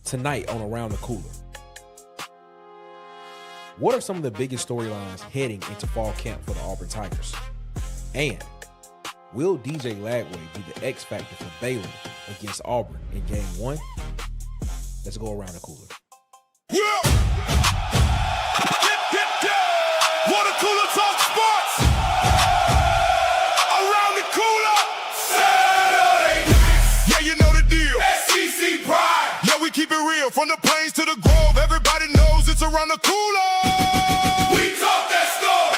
tonight on Around the Cooler. What are some of the biggest storylines heading into fall camp for the Auburn Tigers? And will DJ Lagway be the X factor for Baylor against Auburn in Game 1? Let's go Around the Cooler. Yeah. Water Cooler Talk Sports. Around the Cooler. Saturday nights. Yeah, you know the deal. SEC pride. Yeah, we keep it real. From the plains to the grove, everybody knows it's Around the Cooler. We talk that score.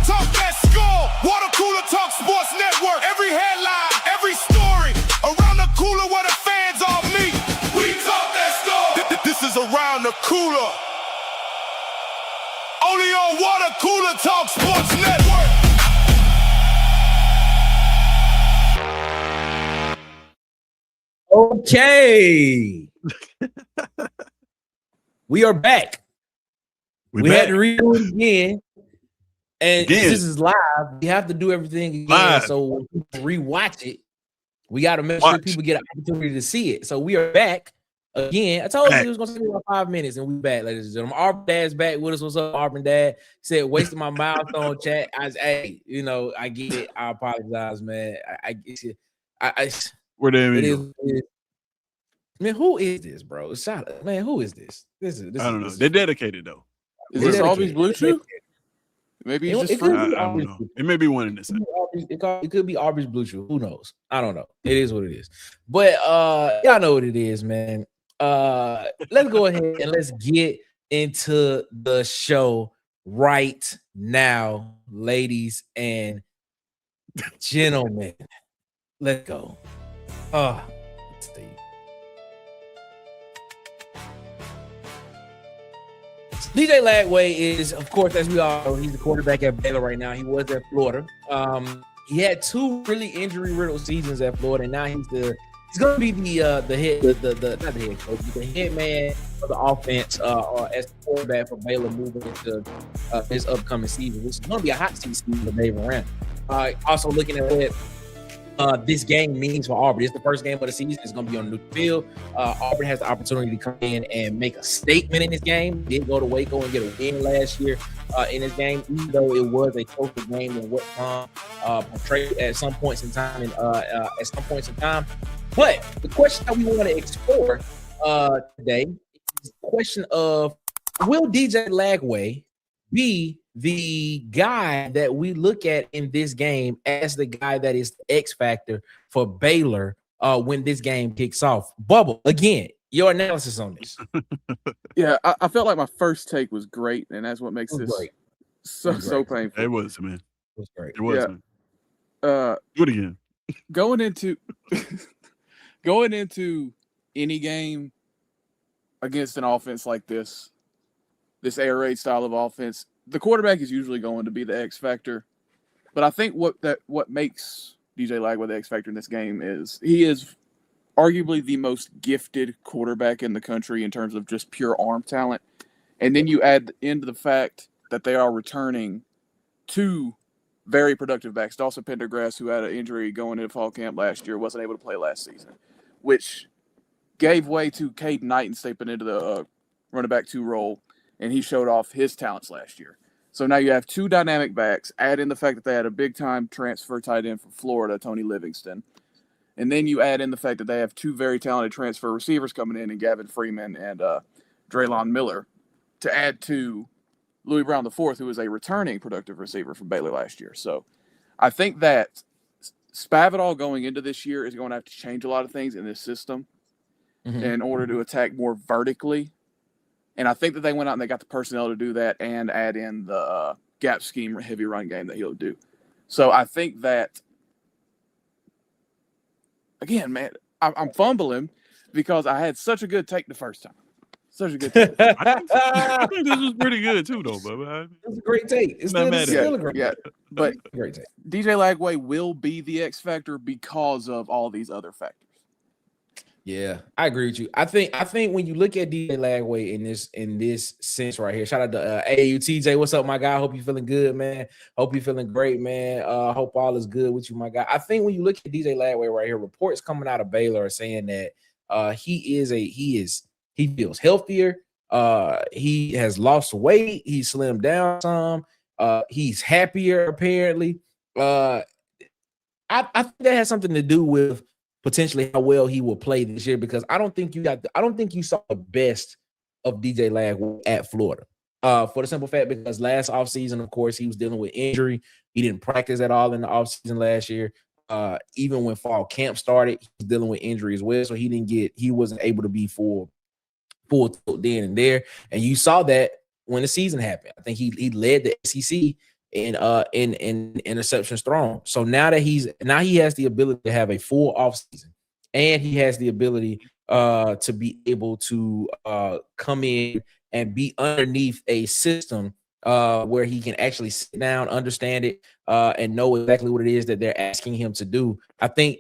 Talk that score. Water Cooler Talk Sports Network. Every headline, every story. Around the Cooler where the fans all meet. We talk that score. This is Around the Cooler. Only on Water Cooler Talk Sports Network. Okay. We are back. We had to redo it again. And this is live. We have to do everything again. Live. So when people rewatch it, we got to make sure people get an opportunity to see it. So we are back again. I told you it was going to take about 5 minutes, and we back, ladies and gentlemen. Auburn Dad's back with us. What's up, Auburn Dad? Said, wasting my milestone chat. I was, hey, you know, I get it. I apologize, man. I get you. Where they Man, who is this, bro? Man, who is this? This is I don't know. They're dedicated though. Is this Auburn's Blue Chew? Maybe it's just fruit. I don't know. It may be one in this. It could be Auburn's Blue Chew. Who knows? I don't know. It is what it is. But y'all know what it is, man. Let's go ahead and let's get into the show right now, ladies and gentlemen. Let's go. Let's see. DJ Lagway is, of course, as we all know, he's the quarterback at Baylor right now. He was at Florida. He had 2 really injury-riddled seasons at Florida, and now he's going to be the head coach, the head man of the offense as the quarterback for Baylor moving into this upcoming season, which is going to be a hot season for Dave Aranda. Also looking at what this game means for Auburn. It's the first game of the season. It's going to be on a new field. Auburn has the opportunity to come in and make a statement in this game. Didn't go to Waco and get a win last year in this game, even though it was a closer game than what Tom portrayed at some points in time. But the question that we want to explore today is the question of, will DJ Lagway be the guy that we look at in this game as the guy that is the X factor for Baylor when this game kicks off? Bubble, again, your analysis on this. Yeah, I felt like my first take was great, and that's what makes this great. So painful. It was, man. It was great. It was, yeah. man. Do it again. Going into any game against an offense like this air raid style of offense, the quarterback is usually going to be the X factor. But I think what makes DJ Lagway the X factor in this game is he is arguably the most gifted quarterback in the country in terms of just pure arm talent. And then you add into the fact that they are returning 2 very productive backs. Dawson Pendergrass, who had an injury going into fall camp last year, wasn't able to play last season, which gave way to Caden Knighton stepping into the running back 2 role, and he showed off his talents last year. So now you have 2 dynamic backs, add in the fact that they had a big-time transfer tight end from Florida, Tony Livingston, and then you add in the fact that they have 2 very talented transfer receivers coming in Gavin Freeman and Draylon Miller, to add to Louis Brown IV, who is a returning productive receiver from Baylor last year. So I think that Spavital going into this year is going to have to change a lot of things in this system in order to attack more vertically. And I think that they went out and they got the personnel to do that and add in the gap scheme, heavy run game that he'll do. So I think that, again, man, I'm fumbling because I had such a good take the first time. Such a good take. I think this was pretty good too, though, Bubba. It's a great take. It's still a great take. But great take. DJ Lagway will be the X factor because of all these other factors. Yeah, I agree with you. I think when you look at DJ Lagway in this sense right here, shout out to AAU TJ. What's up, my guy? Hope you're feeling good, man. Hope you're feeling great, man. Hope all is good with you, my guy. I think when you look at DJ Lagway right here, reports coming out of Baylor are saying that he is He feels healthier. He has lost weight. He slimmed down some. He's happier apparently. I think that has something to do with potentially how well he will play this year, because I don't think you saw the best of DJ Lagway at Florida. For the simple fact, because last offseason, of course, he was dealing with injury. He didn't practice at all in the offseason last year. Even when fall camp started, he was dealing with injury as well. So he wasn't able to be full tilt then and there. And you saw that when the season happened. I think he led the SEC in interceptions thrown. So now he has the ability to have a full offseason, and he has the ability to be able to come in and be underneath a system where he can actually sit down, understand it, and know exactly what it is that they're asking him to do. I think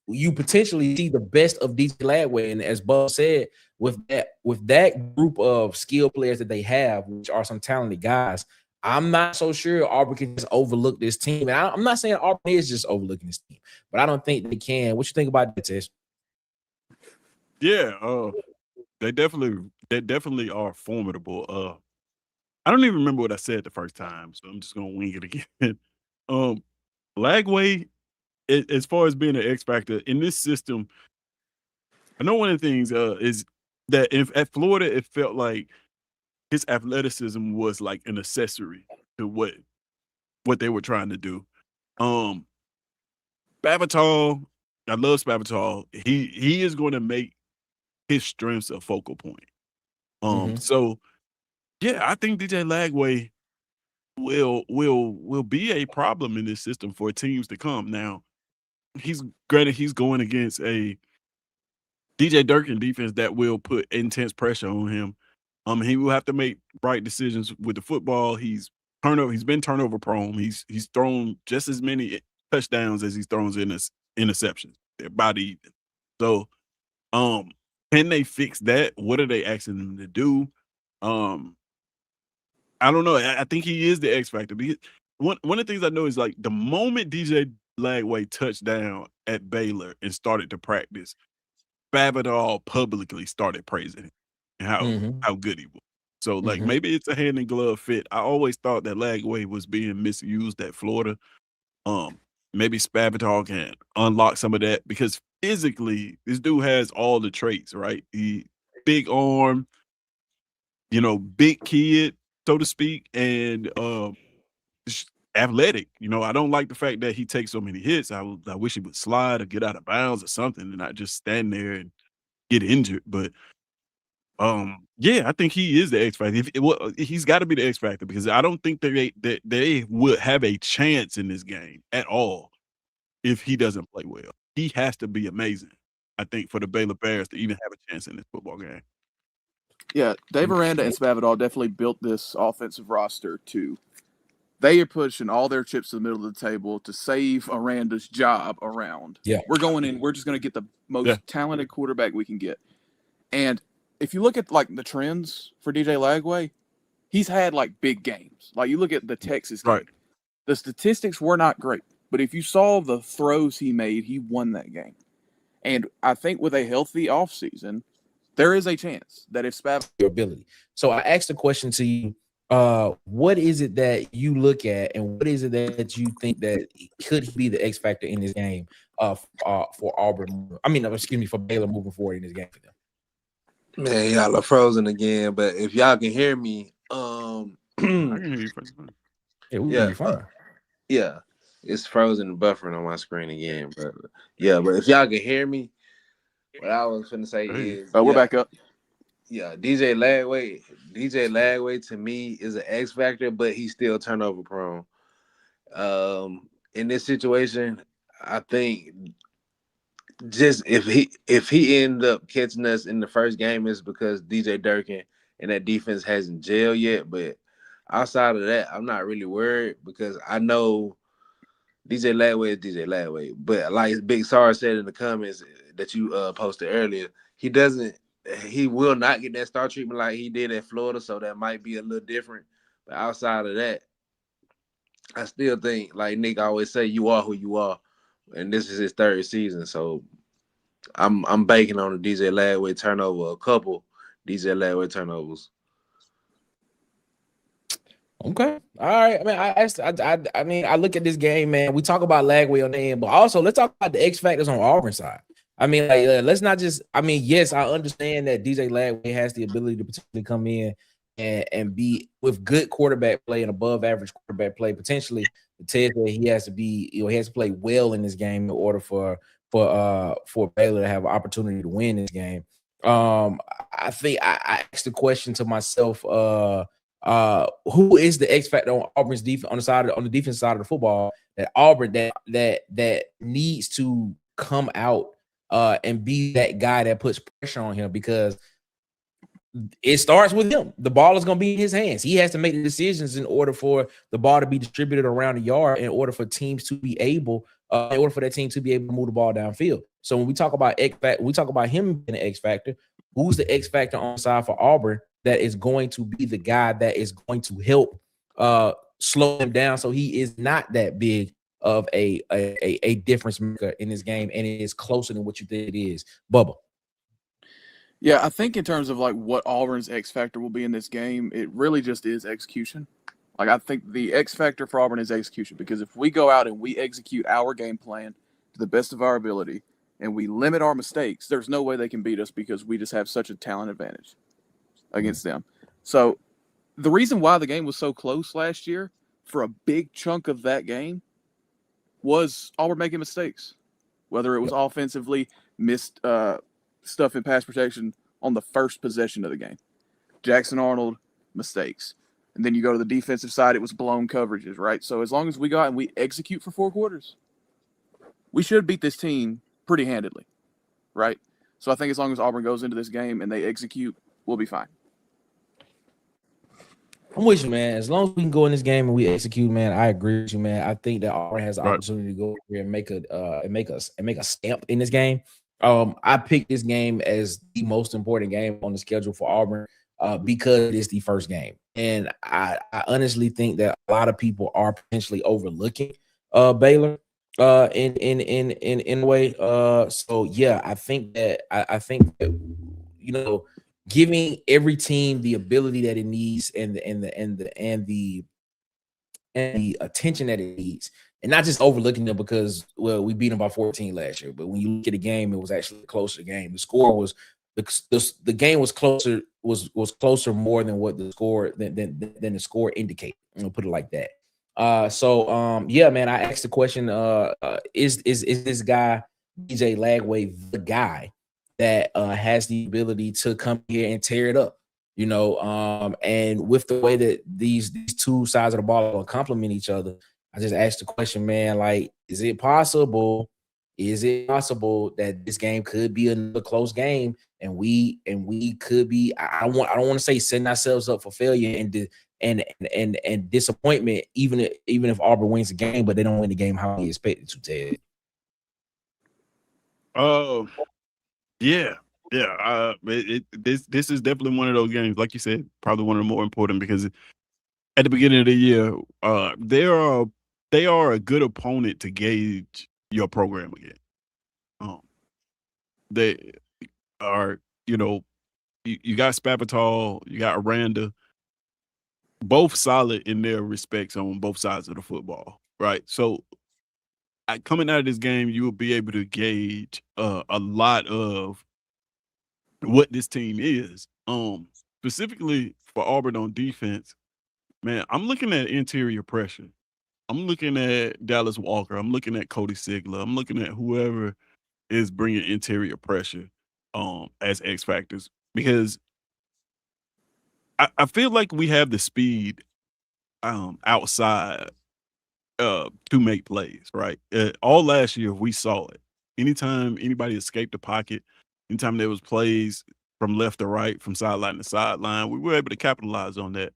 you potentially see the best of DJ Lagway, and as Bub said, with that group of skill players that they have, which are some talented guys, I'm not so sure Auburn can just overlook this team. And I'm not saying Auburn is just overlooking this team, but I don't think they can. What you think about that, Tess? Yeah, they definitely are formidable. I don't even remember what I said the first time, so I'm just gonna wing it again. Lagway, as far as being an X factor in this system, I know one of the things is that if at Florida, it felt like his athleticism was like an accessory to what they were trying to do. Spavital, I love Spavital. He is going to make his strengths a focal point. So yeah, I think DJ Lagway will be a problem in this system for teams to come. Now, he's going against a DJ Durkin defense that will put intense pressure on him. He will have to make right decisions with the football. He's been turnover prone. He's thrown just as many touchdowns as he's thrown in interceptions. They're about even. So, can they fix that? What are they asking them to do? I don't know. I think he is the X factor. Because one of the things I know is, like, the moment DJ Lagway touched down at Baylor and started to practice, Spavital publicly started praising him and how good he was. So, like, maybe it's a hand in glove fit. I always thought that Lagway was being misused at Florida. Maybe Spavital can unlock some of that, because physically, this dude has all the traits, right? He big arm, big kid, so to speak, and just athletic. I don't like the fact that he takes so many hits. I wish he would slide or get out of bounds or something and not just stand there and get injured. But yeah, I think he is the X factor. He's got to be the X factor, because I don't think that they would have a chance in this game at all if he doesn't play well. He has to be amazing, I think, for the Baylor Bears to even have a chance in this football game. Yeah, Dave Aranda and Spavital definitely built this offensive roster too. They are pushing all their chips to the middle of the table to save Aranda's job around. Yeah. We're going in, we're just going to get the most talented quarterback we can get. And if you look at, like, the trends for DJ Lagway, he's had, like, big games. Like, you look at the Texas game. Right. The statistics were not great, but if you saw the throws he made, he won that game. And I think with a healthy offseason, there is a chance that if your ability. So I asked the question to you, what is it that you look at, and what is it that you think that could be the X factor in this game for Auburn? For Baylor moving forward in this game for them? Man, y'all are frozen again, but if y'all can hear me, I can hear you fine. Yeah, fine. Yeah, it's frozen and buffering on my screen again, but if y'all can hear me, what I was going to say is, we're back up. Yeah, DJ Lagway to me is an X factor, but he's still turnover prone. In this situation, I think just if he ended up catching us in the first game, is because DJ Durkin and that defense hasn't gelled yet. But outside of that, I'm not really worried, because I know DJ Lagway is DJ Lagway. But like Big Sar said in the comments that you posted earlier, he will not get that star treatment like he did at Florida, so that might be a little different. But outside of that, I still think, like Nick always say, you are who you are, and this is his third season. So I'm banking on the DJ Lagway turnover a couple, DJ Lagway turnovers. Okay. All right. I mean, I look at this game, man. We talk about Lagway on the end, but also let's talk about the X factors on Auburn side. I mean, like, let's not just. I mean, yes, I understand that DJ Lagway has the ability to potentially come in and be with good quarterback play and above average quarterback play. Potentially, the test that he has to be, he has to play well in this game in order for Baylor to have an opportunity to win this game. I think I asked the question to myself. Who is the X factor on Auburn's defense on the defense side of the football that Auburn that needs to come out and be that guy that puts pressure on him, because it starts with him. The ball is going to be in his hands. He has to make the decisions in order for the ball to be distributed around the yard, in order for teams to be able, in order for that team to be able to move the ball downfield. So when we talk about X factor, we talk about him being an X factor. Who's the X factor on the side for Auburn that is going to be the guy that is going to help slow him down, so he is not that big of a difference maker in this game, and it is closer than what you think it is? Bubba. Yeah, I think in terms of like what Auburn's X factor will be in this game, it really just is execution. Like, I think the X factor for Auburn is execution, because if we go out and we execute our game plan to the best of our ability and we limit our mistakes, there's no way they can beat us, because we just have such a talent advantage against them. So the reason why the game was so close last year, for a big chunk of that game, was Auburn making mistakes, whether it was offensively, missed stuff in pass protection on the first possession of the game. Jackson Arnold, mistakes. And then you go to the defensive side, it was blown coverages, right? So as long as we go out and we execute for 4 quarters, we should beat this team pretty handedly, right? So I think as long as Auburn goes into this game and they execute, we'll be fine. I'm with you, man. As long as we can go in this game and we execute, man, I agree with you, man. I think that Auburn has the opportunity to go here and make a stamp in this game. I picked this game as the most important game on the schedule for Auburn because it is the first game, and I honestly think that a lot of people are potentially overlooking Baylor in a way. So yeah, I think that you know, giving every team the ability that it needs and the attention that it needs, and not just overlooking them because, well, we beat them by 14 last year. But when you look at the game, it was actually a closer game. The score was the game was closer closer more than what the score than the score indicated. I'm gonna put it like that. Yeah, man, I asked the question: is this guy DJ Lagway the guy that has the ability to come here and tear it up? You know, and with the way that these two sides of the ball will complement each other, I just asked the question, man, like, is it possible? Is it possible that this game could be another close game, and we could be? I don't want to say setting ourselves up for failure and disappointment, even if Auburn wins the game, but they don't win the game how we expected to. Ted. Yeah. This is definitely one of those games, like you said, probably one of the more important, because at the beginning of the year, they are a good opponent to gauge your program again. They are, you got Spavital, you got Aranda, both solid in their respects on both sides of the football, right? So coming out of this game, you will be able to gauge a lot of what this team is. Specifically for Auburn on defense, man, I'm looking at interior pressure. I'm looking at Dallas Walker. I'm looking at Cody Sigler. I'm looking at whoever is bringing interior pressure as X factors, because I feel like we have the speed outside to make plays, right? All last year we saw it. Anytime anybody escaped the pocket, anytime there was plays from left to right, from sideline to sideline, we were able to capitalize on that.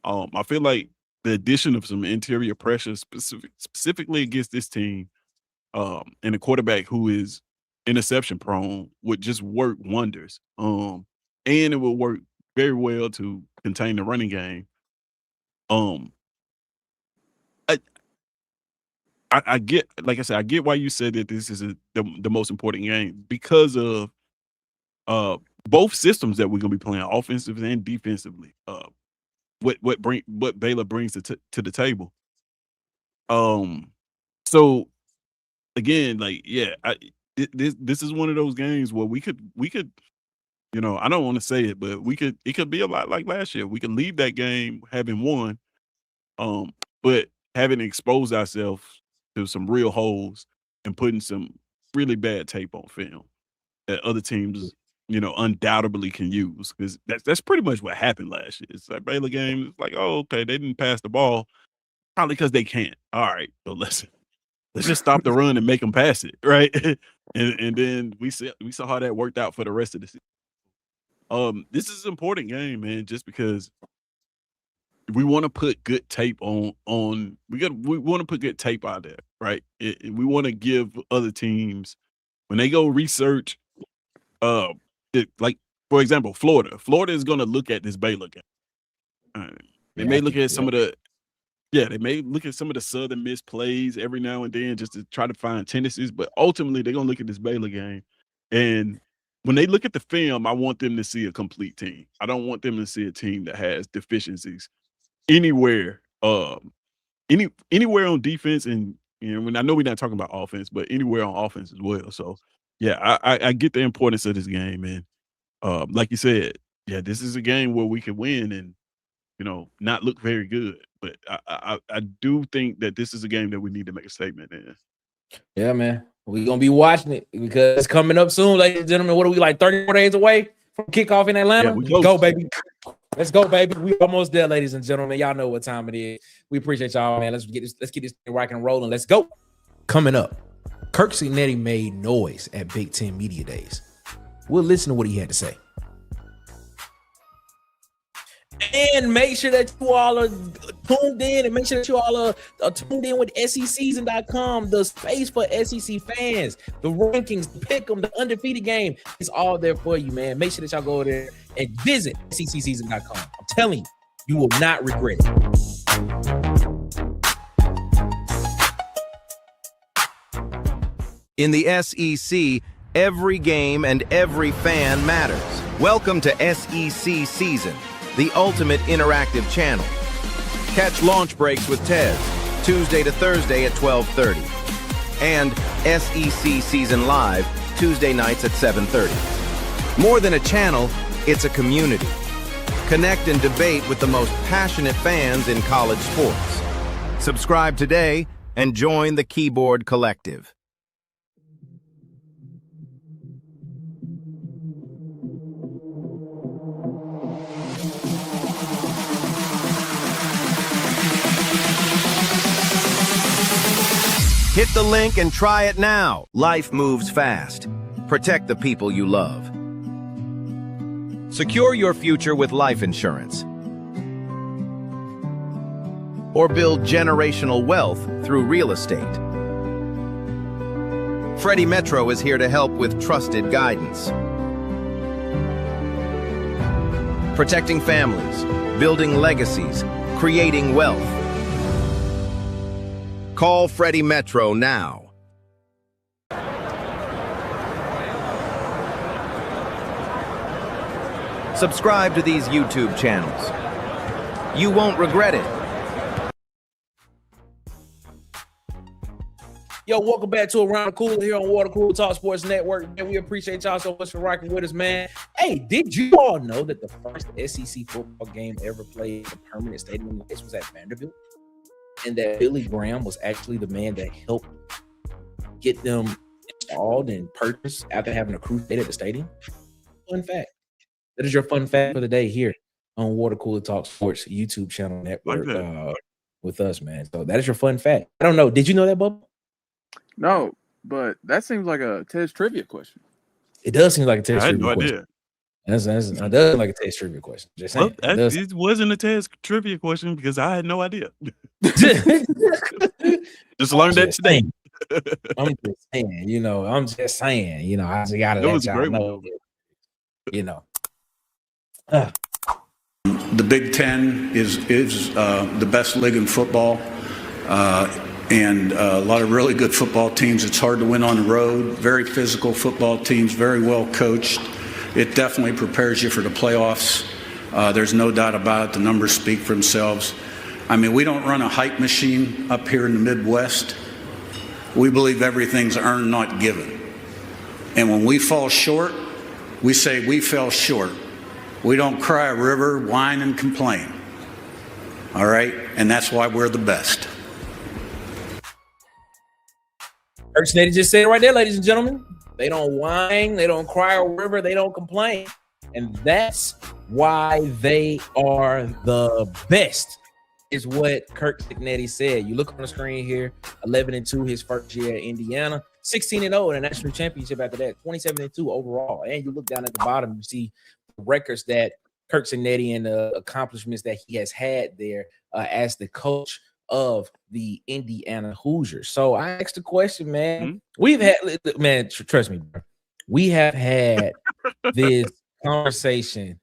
I feel like the addition of some interior pressure, specifically against this team, and a quarterback who is interception prone, would just work wonders. And it will work very well to contain the running game. I get, like I said, I get why you said that this is the most important game, because of both systems that we're gonna be playing, offensively and defensively. What Baylor brings to the table. So again, like, yeah, this is one of those games where we could, you know, I don't want to say it, but it could be a lot like last year. We could leave that game having won, but having exposed ourselves to some real holes and putting some really bad tape on film that other teams, you know, undoubtedly can use, because that's pretty much what happened last year. It's like Baylor game. It's like, oh, okay, they didn't pass the ball, probably because they can't. All right, so let's just stop the run and make them pass it, right? and then we saw how that worked out for the rest of the season. This is an important game, man, just because we want to put good tape on. We want to put good tape out there, right? We want to give other teams, when they go research, like, for example, Florida is going to look at this Baylor game. They may look at some of the Southern Miss plays every now and then just to try to find tendencies, but ultimately they're going to look at this Baylor game. And when they look at the film, I want them to see a complete team. I don't want them to see a team that has deficiencies anywhere, anywhere on defense. And, you know, I know we're not talking about offense, but anywhere on offense as well. So, yeah, I get the importance of this game, man. Like you said, yeah, this is a game where we can win and, you know, not look very good. But I do think that this is a game that we need to make a statement in. Yeah, man. We're going to be watching it because it's coming up soon, ladies and gentlemen. What are we, like 34 days away from kickoff in Atlanta? Yeah, we go, baby. Let's go, baby. We almost there, ladies and gentlemen. Y'all know what time it is. We appreciate y'all, man. Let's get this thing rocking and rolling. Let's go. Coming up, Curt Cignetti made noise at Big Ten Media Days. We'll listen to what he had to say. And make sure that you all are tuned in, and make sure that you all are tuned in with SECseason.com, the space for SEC fans, the rankings, the pick'em, the undefeated game. It's all there for you, man. Make sure that y'all go there and visit SECseason.com. I'm telling you, you will not regret it. In the SEC, every game and every fan matters. Welcome to SEC Season, the ultimate interactive channel. Catch Launch Breaks with Tez, Tuesday to Thursday at 12:30. And SEC Season Live, Tuesday nights at 7:30. More than a channel, it's a community. Connect and debate with the most passionate fans in college sports. Subscribe today and join the Keyboard Collective. Hit the link and try it now. Life moves fast. Protect the people you love. Secure your future with life insurance. Or build generational wealth through real estate. Freddie Metro is here to help with trusted guidance. Protecting families, building legacies, creating wealth. Call Freddie Metro now. Subscribe to these YouTube channels. You won't regret it. Yo, welcome back to Around the Cooler here on Water Cooler Talk Sports Network. Man, we appreciate y'all so much for rocking with us, man. Hey, did you all know that the first SEC football game ever played at a permanent stadium was at Vanderbilt? And that Billy Graham was actually the man that helped get them installed and purchased after having a crusade at the stadium? Fun fact. That is your fun fact for the day here on Water Cooler Talk Sports YouTube channel network with us, man. So that is your fun fact. I don't know. Did you know that, Bubba? No, but that seems like a Tez trivia question. It does seem like a Tez trivia question. I had no idea. That does seem like a Tez trivia question. Just saying. Well, it wasn't a Tez trivia question because I had no idea. Just learned that today. I'm just saying, you know, I just gotta let y'all know. You know. The Big Ten is the best league in football, and a lot of really good football teams. It's hard to win on the road. Very physical football teams, very well coached. it definitely prepares you for the playoffs. There's no doubt about it. The numbers speak for themselves. I mean, we don't run a hype machine up here in the Midwest. We believe everything's earned, not given. And when we fall short, we say we fell short. We don't cry a river, whine, and complain. All right? And that's why we're the best. Curt Cignetti just said it right there, ladies and gentlemen. They don't whine, they don't cry a river, they don't complain. And that's why they are the best, is what Curt Cignetti said. You look on the screen here, 11-2 his first year at Indiana, 16-0 in a national championship after that, 27-2 overall. And you look down at the bottom, you see the records that Curt Cignetti and the accomplishments that he has had there as the coach of the Indiana Hoosiers. So I asked the question, man. We've had, man, trust me, bro. We have had this conversation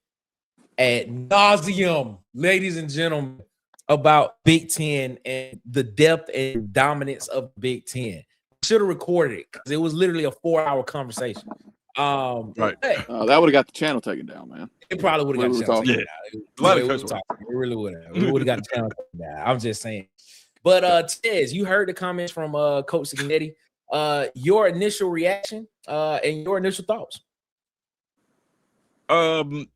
ad nauseum, ladies and gentlemen, about Big Ten and the depth and dominance of Big Ten. Should have recorded it because it was literally a 4-hour conversation. Right. That would have got the channel taken down, man. It probably would have got the channel taken down. A lot of curse words. It really would have. It would have got the channel taken down. I'm just saying. But Tez, you heard the comments from Coach Cignetti. Your initial reaction and your initial thoughts. My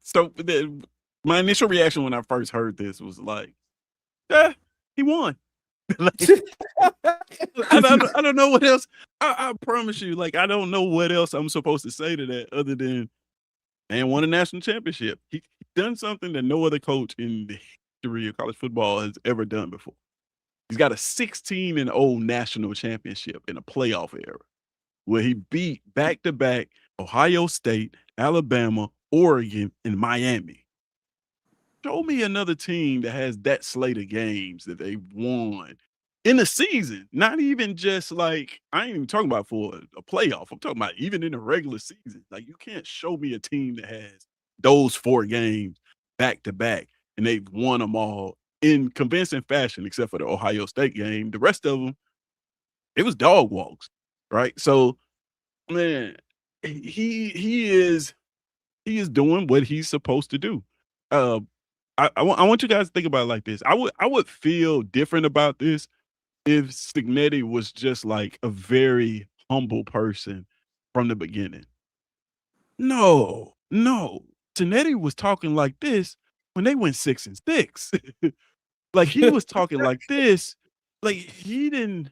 initial reaction when I first heard this was like, he won. Like, I don't know what else. I promise you, like, I don't know what else I'm supposed to say to that other than, man, won a national championship. He done something that no other coach in the history of college football has ever done before. He's got a 16-0 national championship in a playoff era where he beat back-to-back Ohio State, Alabama, Oregon, and Miami. Show me another team that has that slate of games that they won in the season. Not even just like, I ain't even talking about for a playoff. I'm talking about even in the regular season. Like, you can't show me a team that has those 4 games back-to-back and they've won them all in convincing fashion, except for the Ohio State game. The rest of them, it was dog walks, right? So, man, he is doing what he's supposed to do. I want you guys to think about it like this. I would feel different about this if Cignetti was just like a very humble person from the beginning. No. Cignetti was talking like this when they went 6-6. Like, he was talking like this. Like, he didn't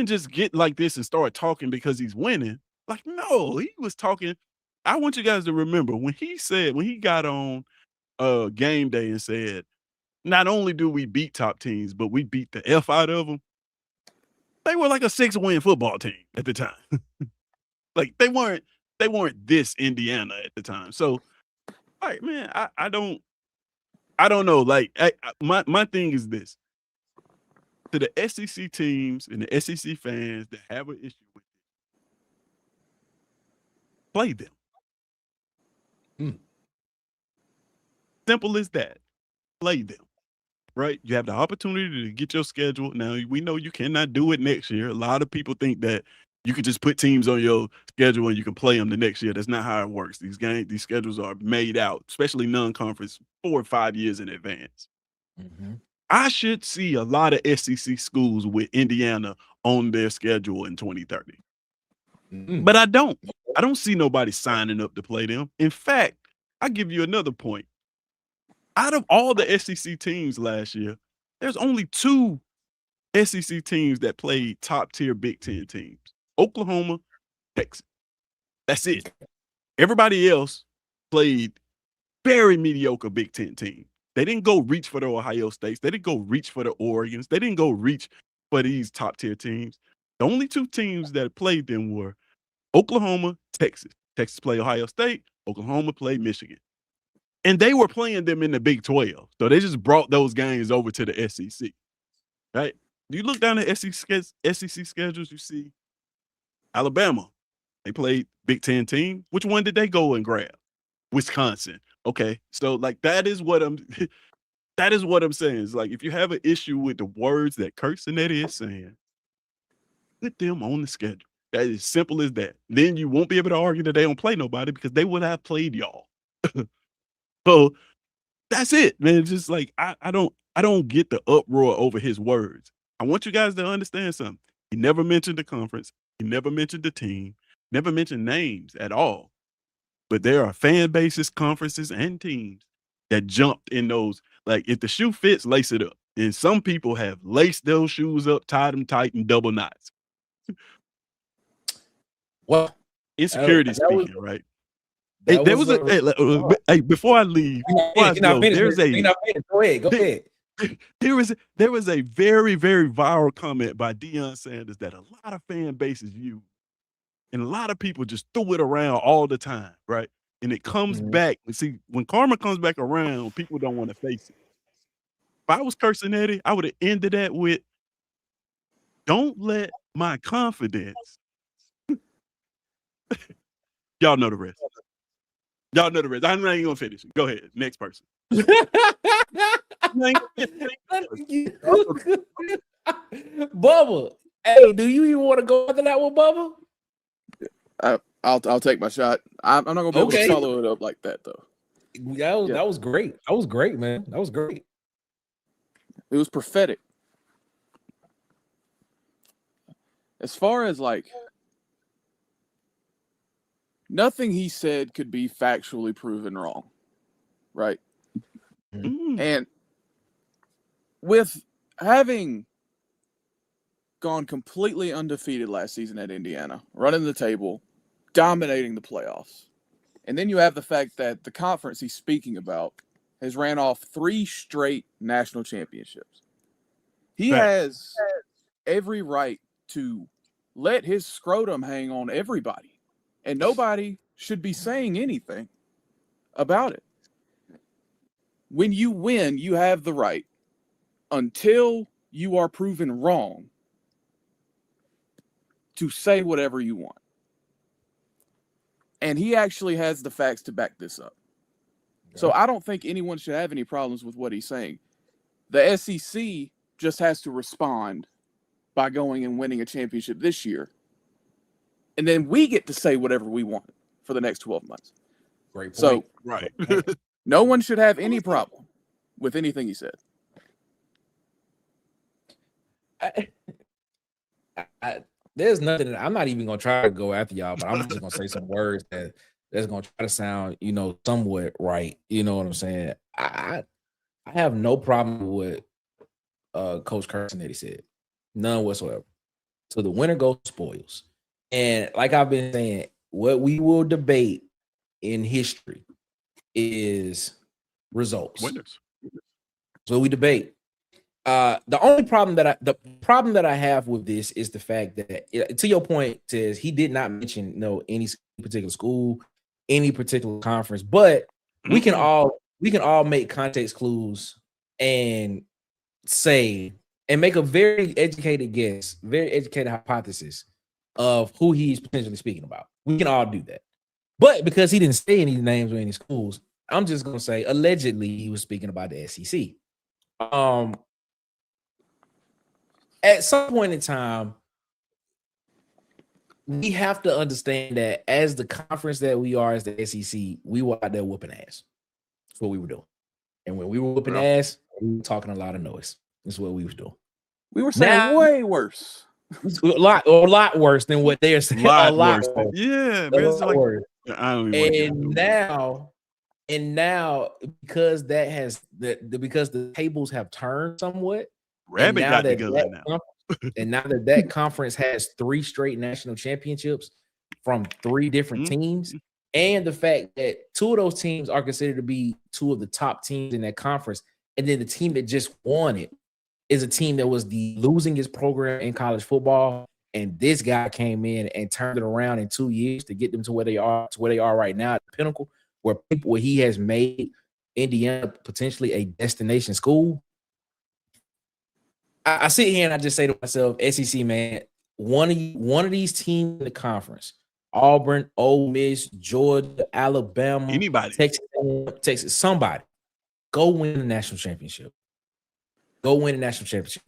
just get like this and start talking because he's winning. Like, no, he was talking. I want you guys to remember when he got on game day and said, not only do we beat top teams, but we beat the F out of them. They were like a 6-win football team at the time. Like, they weren't this Indiana at the time. So, all right, man, I don't know. Like, my thing is this. To the SEC teams and the SEC fans that have an issue with it, play them. Simple as that. Play them, right? You have the opportunity to get your schedule. Now, we know you cannot do it next year. A lot of people think that you can just put teams on your schedule and you can play them the next year. That's not how it works. These schedules are made out, especially non-conference, 4 or 5 years in advance. I should see a lot of SEC schools with Indiana on their schedule in 2030. But I don't. I don't see nobody signing up to play them. In fact, I'll give you another point. Out of all the SEC teams last year, there's only 2 SEC teams that played top-tier Big Ten teams. Oklahoma, Texas. That's it. Everybody else played very mediocre Big Ten teams. They didn't go reach for the Ohio States. They didn't go reach for the Oregons. They didn't go reach for these top-tier teams. The only 2 teams that played them were Oklahoma, Texas. Texas played Ohio State. Oklahoma played Michigan. And they were playing them in the Big 12. So they just brought those games over to the SEC, right? You look down at SEC schedules, you see Alabama. They played Big 10 team. Which one did they go and grab? Wisconsin. Okay. So, like, that is what I'm saying. It's like, if you have an issue with the words that Curt Cignetti is saying, put them on the schedule. As simple as that. Then you won't be able to argue that they don't play nobody because they would have played y'all. So that's it, man. Just like I don't get the uproar over his words. I want you guys to understand something. He never mentioned the conference. He never mentioned the team. Never mentioned names at all. But there are fan bases, conferences, and teams that jumped in those. Like, if the shoe fits, lace it up. And some people have laced those shoes up, tied them tight, and double knots. Well, Insecurity speaking, right? Hey, there was hey, before I leave, go ahead. There was a very, very viral comment by Deion Sanders that a lot of fan bases use. And a lot of people just threw it around all the time, right? And it comes back. See, when karma comes back around, people don't want to face it. If I was Curt Cignetti, I would have ended that with, don't let my confidence. Y'all know the rest. Y'all know the rest. I'm not even gonna finish it. Go ahead. Next person. Bubba, hey, do you even want to go after that one, Bubba? I'll take my shot. I'm not gonna be able to follow it up like that though. That was great. That was great, man. That was great. It was prophetic. As far as like, nothing he said could be factually proven wrong, right? And with having gone completely undefeated last season at Indiana, running the table, dominating the playoffs, and then you have the fact that the conference he's speaking about has ran off 3 straight national championships. He has every right to let his scrotum hang on everybody, and nobody should be saying anything about it. When you win, you have the right, until you are proven wrong, to say whatever you want. And he actually has the facts to back this up. So I don't think anyone should have any problems with what he's saying. The SEC just has to respond by going and winning a championship this year. And then we get to say whatever we want for the next 12 months. Great point. So, right. No one should have any problem with anything he said. There's nothing. I'm not even gonna try to go after y'all, but I'm just gonna say some words that's gonna try to sound, somewhat right. You know what I'm saying? I have no problem with what Coach Curt Cignetti said, none whatsoever. So the winner goes spoils, and like I've been saying, what we will debate in history is results. Winners. So we debate. The only problem that I have with this is the fact that, to your point, says he did not mention any particular school, any particular conference, but we can all make context clues and say and make a very educated guess, very educated hypothesis of who he's potentially speaking about. We can all do that. But because he didn't say any names or any schools, I'm just gonna say allegedly he was speaking about the SEC. At some point in time, we have to understand that as the conference that we are, as the SEC, we were out there whooping ass. That's what we were doing. And when we were whooping ass, we were talking a lot of noise. That's what we was doing. We were saying way worse. A lot worse than what they're saying. A lot worse. Yeah, man, it's like, I don't even and now because because the tables have turned somewhat. Rabbit got together now. And now that conference has 3 straight national championships from 3 different teams, and the fact that 2 of those teams are considered to be 2 of the top teams in that conference, and then the team that just won it is a team that was the losingest program in college football, and this guy came in and turned it around in 2 years to get them to where they are right now at the pinnacle, where he has made Indiana potentially a destination school. I sit here and I just say to myself, SEC, man, one of these teams in the conference, Auburn, Ole Miss, Georgia, Alabama, anybody, Texas, somebody, go win the national championship. Go win the national championship.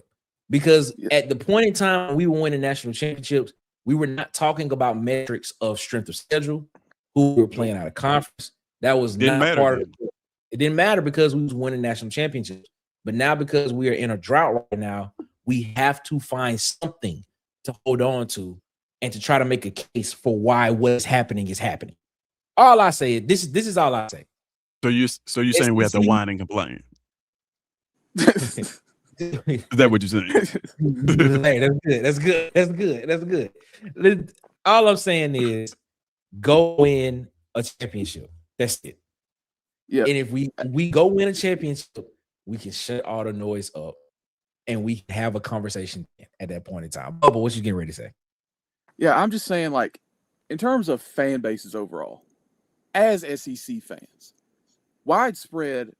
Because at the point in time we were winning national championships, We were not talking about metrics of strength of schedule, who we were playing out of conference. That was Didn't not matter part then. of it. It didn't matter because we was winning national championships. But now, because we are in a drought right now, we have to find something to hold on to and to try to make a case for why what's happening is happening. All I say is this is all I say. So you're saying we have to SEC whine and complain? Is that what you're saying? Hey, that's good. That's good. That's good. That's good. All I'm saying is go win a championship. That's it. Yeah. And if we go win a championship, we can shut all the noise up and we can have a conversation at that point in time. Bubba, what you getting ready to say? Yeah, I'm just saying, like, in terms of fan bases overall, as SEC fans, widespread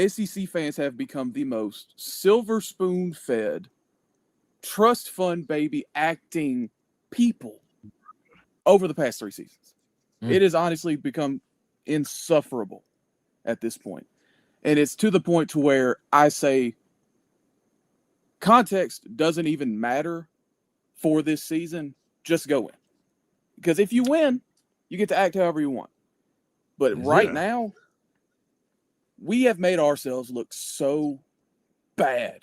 SEC fans have become the most silver spoon fed, trust fund baby acting people over the past 3 seasons. It has honestly become insufferable at this point. And it's to the point to where I say context doesn't even matter for this season. Just go in. Because if you win, you get to act however you want. But right now, we have made ourselves look so bad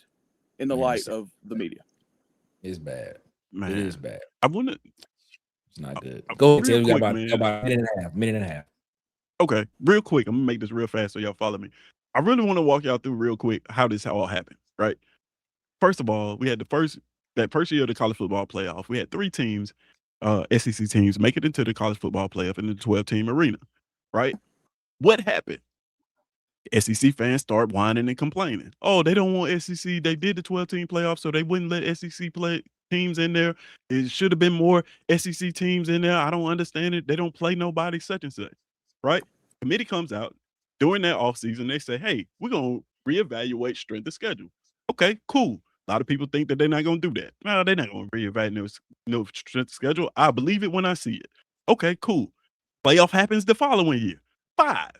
in the light of the media. It's bad. Man, it is bad. I want to. It's not good. Go ahead, Taylor. We got about a minute and a half. Okay, real quick. I'm gonna make this real fast so y'all follow me. I really want to walk y'all through real quick how this all happened. Right. First of all, we had that first year of the college football playoff. We had 3 teams, SEC teams, make it into the college football playoff in the 12-team arena. Right. What happened? SEC fans start whining and complaining. Oh, they don't want SEC. They did the 12-team playoff, so they wouldn't let SEC play teams in there. It should have been more SEC teams in there. I don't understand it. They don't play nobody such and such. Right? Committee comes out during that offseason. They say, hey, we're going to reevaluate strength of schedule. Okay, cool. A lot of people think that they're not going to do that. No, they're not going to reevaluate no strength of schedule. I believe it when I see it. Okay, cool. Playoff happens the following year. 5.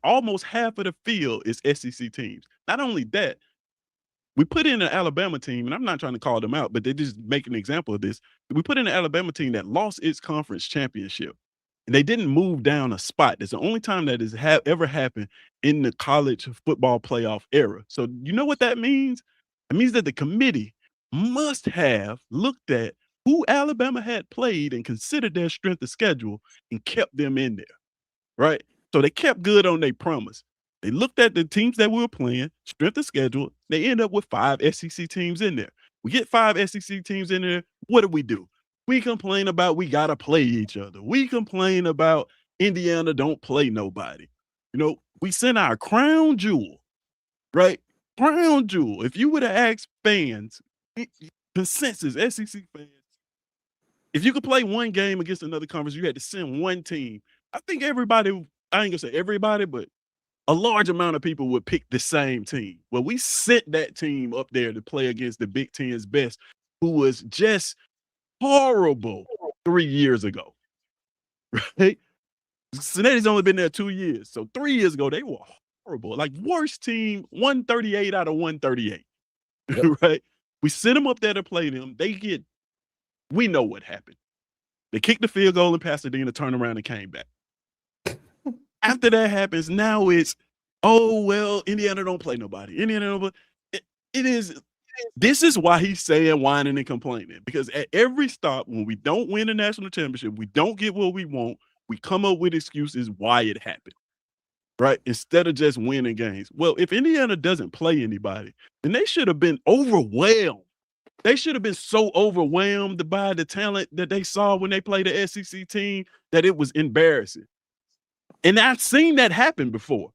Almost half of the field is SEC teams. Not only that, we put in an Alabama team, and I'm not trying to call them out, but they just make an example of this. We put in an Alabama team that lost its conference championship, and they didn't move down a spot. It's the only time that has ever happened in the college football playoff era. So you know what that means? It means that the committee must have looked at who Alabama had played and considered their strength of schedule and kept them in there, right? So they kept good on their promise. They looked at the teams that we were playing, strength of schedule. They end up with 5 SEC teams in there. We get 5 SEC teams in there. What do? We complain about we got to play each other. We complain about Indiana don't play nobody. You know, we send our crown jewel, right? Crown jewel. If you would have asked fans, consensus, SEC fans, if you could play one game against another conference, you had to send one team. I think everybody, I ain't gonna say everybody, but a large amount of people would pick the same team. Well, we sent that team up there to play against the Big Ten's best, who was just horrible 3 years ago, right? Cincinnati's only been there 2 years. So 3 years ago, they were horrible. Like worst team, 138 out of 138, right? We sent them up there to play them. We know what happened. They kicked the field goal in Pasadena, turned around and came back. After that happens, now it's, oh, well, Indiana don't play nobody. Indiana don't play. This is why he's saying whining and complaining. Because at every stop, when we don't win a national championship, we don't get what we want, we come up with excuses why it happened, right? Instead of just winning games. Well, if Indiana doesn't play anybody, then they should have been overwhelmed. They should have been so overwhelmed by the talent that they saw when they played the SEC team that it was embarrassing. And I've seen that happen before.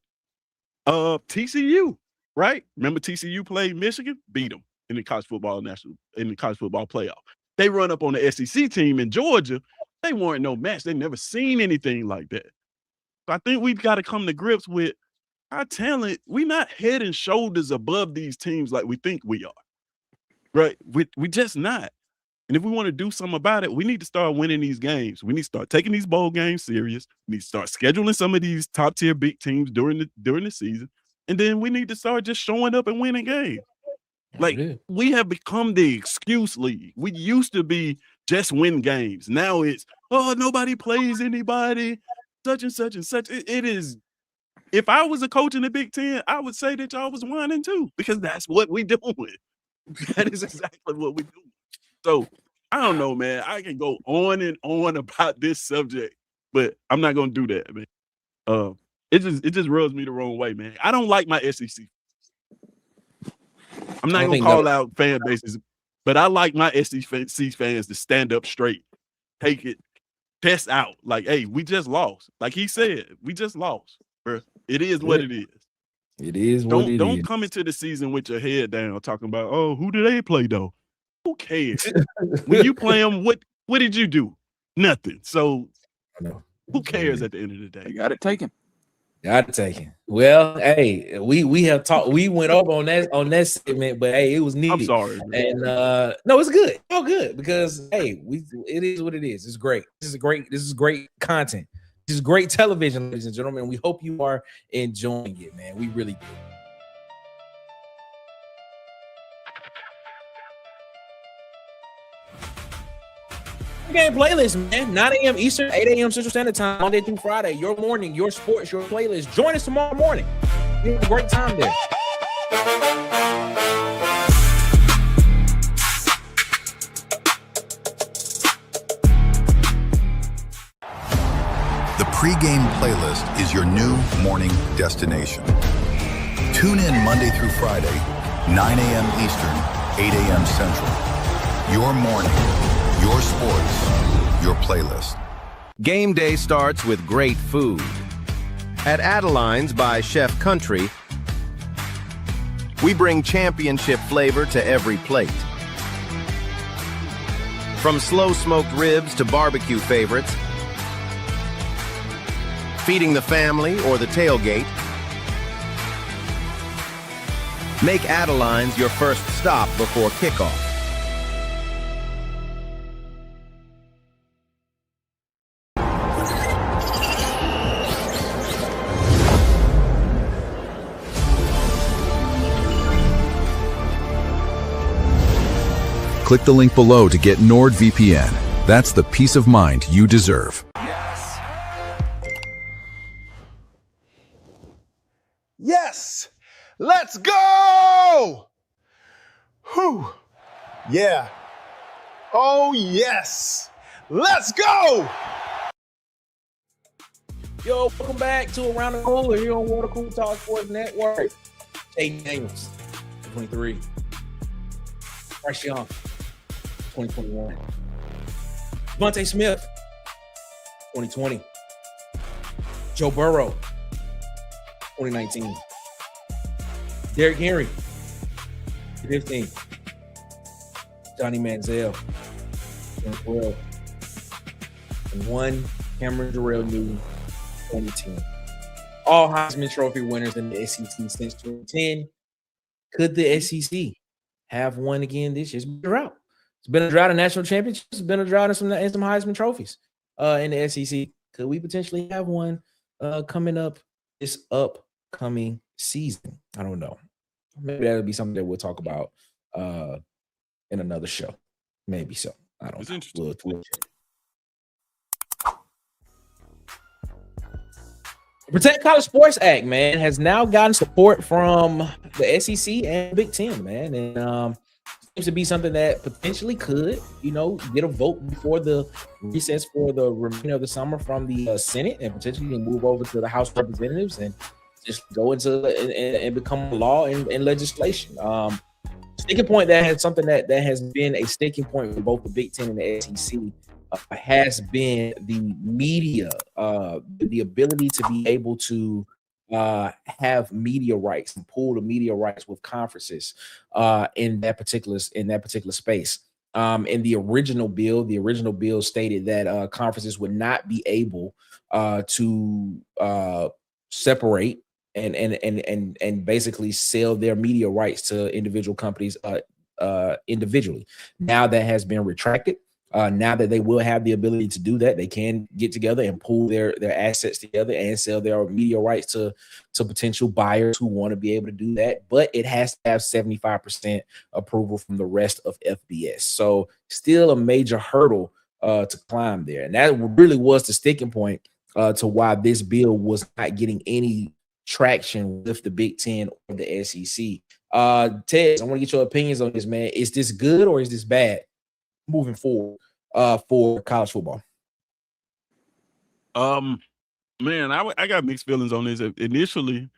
TCU, right? Remember TCU played Michigan? Beat them in the college football playoff. They run up on the SEC team in Georgia. They weren't no match. They never seen anything like that. So I think we've got to come to grips with our talent. We're not head and shoulders above these teams like we think we are. Right? We just not. And if we want to do something about it, we need to start winning these games. We need to start taking these bowl games serious. We need to start scheduling some of these top tier big teams during the season. And then we need to start just showing up and winning games. Like we have become the excuse league. We used to be just win games. Now it's, oh, nobody plays anybody, such and such and such. It is. If I was a coach in the Big Ten, I would say that y'all was 1-2 because that's what we doing. That is exactly what we doing. So I don't know, man. I can go on and on about this subject, but I'm not gonna do that, man. It just rubs me the wrong way, man. I don't like my SEC. I'm not gonna call out fan bases, but I like my SEC fans to stand up straight, take it, test out. Like, hey, we just lost. Like he said, we just lost, bro. It is what it is. It is what it is. Don't come into the season with your head down talking about, oh, who do they play though? Who cares? When you play them, what did you do? Nothing. So who cares at the end of the day? You got it taken. Got it taken. Well, hey, we have talked. We went over on that segment, but hey, it was needed. I'm sorry, man. And no, it's good. All good because hey, it is what it is. It's great. This is great content. This is great television, ladies and gentlemen. We hope you are enjoying it, man. We really do. Game playlist, man. 9 a.m. Eastern, 8 a.m. Central Standard Time, Monday through Friday. Your morning, your sports, your playlist. Join us tomorrow morning. We have a great time there. The pregame playlist is your new morning destination. Tune in Monday through Friday, 9 a.m. Eastern, 8 a.m. Central. Your morning, your sports, your playlist. Game day starts with great food. At Adeline's by Chef Country, we bring championship flavor to every plate. From slow-smoked ribs to barbecue favorites, feeding the family or the tailgate, make Adeline's your first stop before kickoff. Click the link below to get NordVPN. That's the peace of mind you deserve. Yes! Let's go! Whew. Yeah. Oh, yes. Let's go! Yo, welcome back to Around the Cooler here on Water Cool Talk Sports Network. Jay Daniels, 23. Bryce Young, 2021. Devontae Smith, 2020. Joe Burrow, 2019. Derrick Henry, 2015. Johnny Manziel, 2012. And one Cameron Jarrell Newton, 2010. All Heisman Trophy winners in the SEC since 2010. Could the SEC have one again this year? It's been a drought. It's been a drought in national championships. It's been a drought in some Heisman trophies in the SEC. Could we potentially have one coming up this upcoming season? I don't know. Maybe that'll be something that we'll talk about in another show. Maybe so. I don't know. We'll check. Protect College Sports Act, man, has now gotten support from the SEC and Big Ten, man, and seems to be something that potentially could, get a vote before the recess for the remainder of the summer from the Senate, and potentially move over to the House of Representatives and just go into and become law and legislation. Sticking point that has something that has been a sticking point for both the Big Ten and the SEC. Has been the media, the ability to be able to have media rights and pool the media rights with conferences in that particular space. In the original bill stated that conferences would not be able to separate and basically sell their media rights to individual companies individually. Now that has been retracted. Now that they will have the ability to do that, they can get together and pool their assets together and sell their media rights to potential buyers who want to be able to do that. But it has to have 75% approval from the rest of FBS. So still a major hurdle to climb there. And that really was the sticking point to why this bill was not getting any traction with the Big Ten or the SEC. Ted, I want to get your opinions on this, man. Is this good or is this bad moving forward for college football? Man, I got mixed feelings on this. Initially,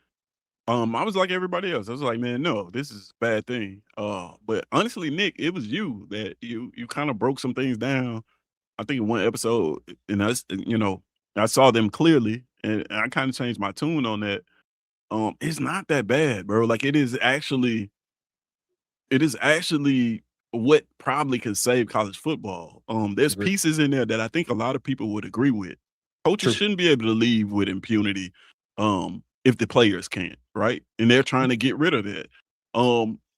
I was like everybody else. I was like, man, no, this is a bad thing. But honestly, Nick, it was you that you kind of broke some things down. I think in one episode, and I saw them clearly, and I kind of changed my tune on that. It's not that bad, bro. Like it is actually what probably could save college football. There's pieces in there that I think a lot of people would agree with. Coaches shouldn't be able to leave with impunity if the players can't, right? And they're trying to get rid of that.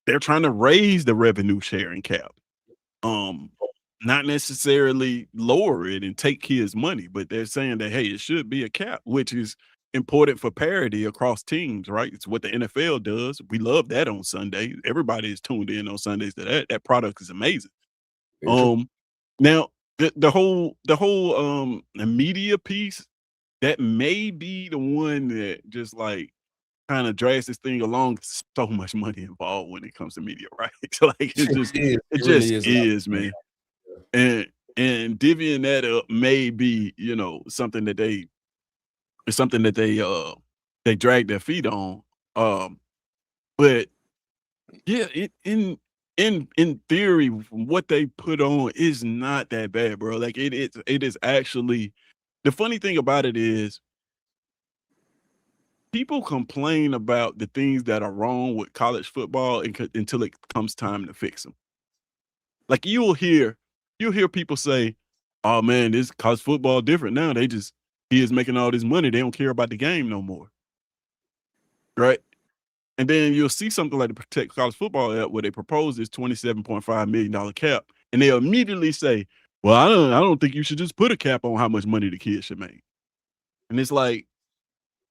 They're trying to raise the revenue sharing cap. Not necessarily lower it and take kids' money, but they're saying that, hey, it should be a cap, which is important for parity across teams, right? It's what the NFL does. We love that on Sunday. Everybody is tuned in on Sundays to that. That product is amazing. Now the whole media piece, that may be the one that just like kind of drags this thing along. So much money involved when it comes to media, right? Like it just is, man. And divvying that up may be, something that they drag their feet on. But yeah, in theory, what they put on is not that bad, bro. Like it is actually, the funny thing about it is people complain about the things that are wrong with college football until it comes time to fix them. Like you'll hear people say, "Oh man, this college football different now. He is making all this money. They don't care about the game no more." Right? And then you'll see something like the Protect College Football app where they propose this $27.5 million cap, and they immediately say, "Well, I don't think you should just put a cap on how much money the kids should make." And it's like,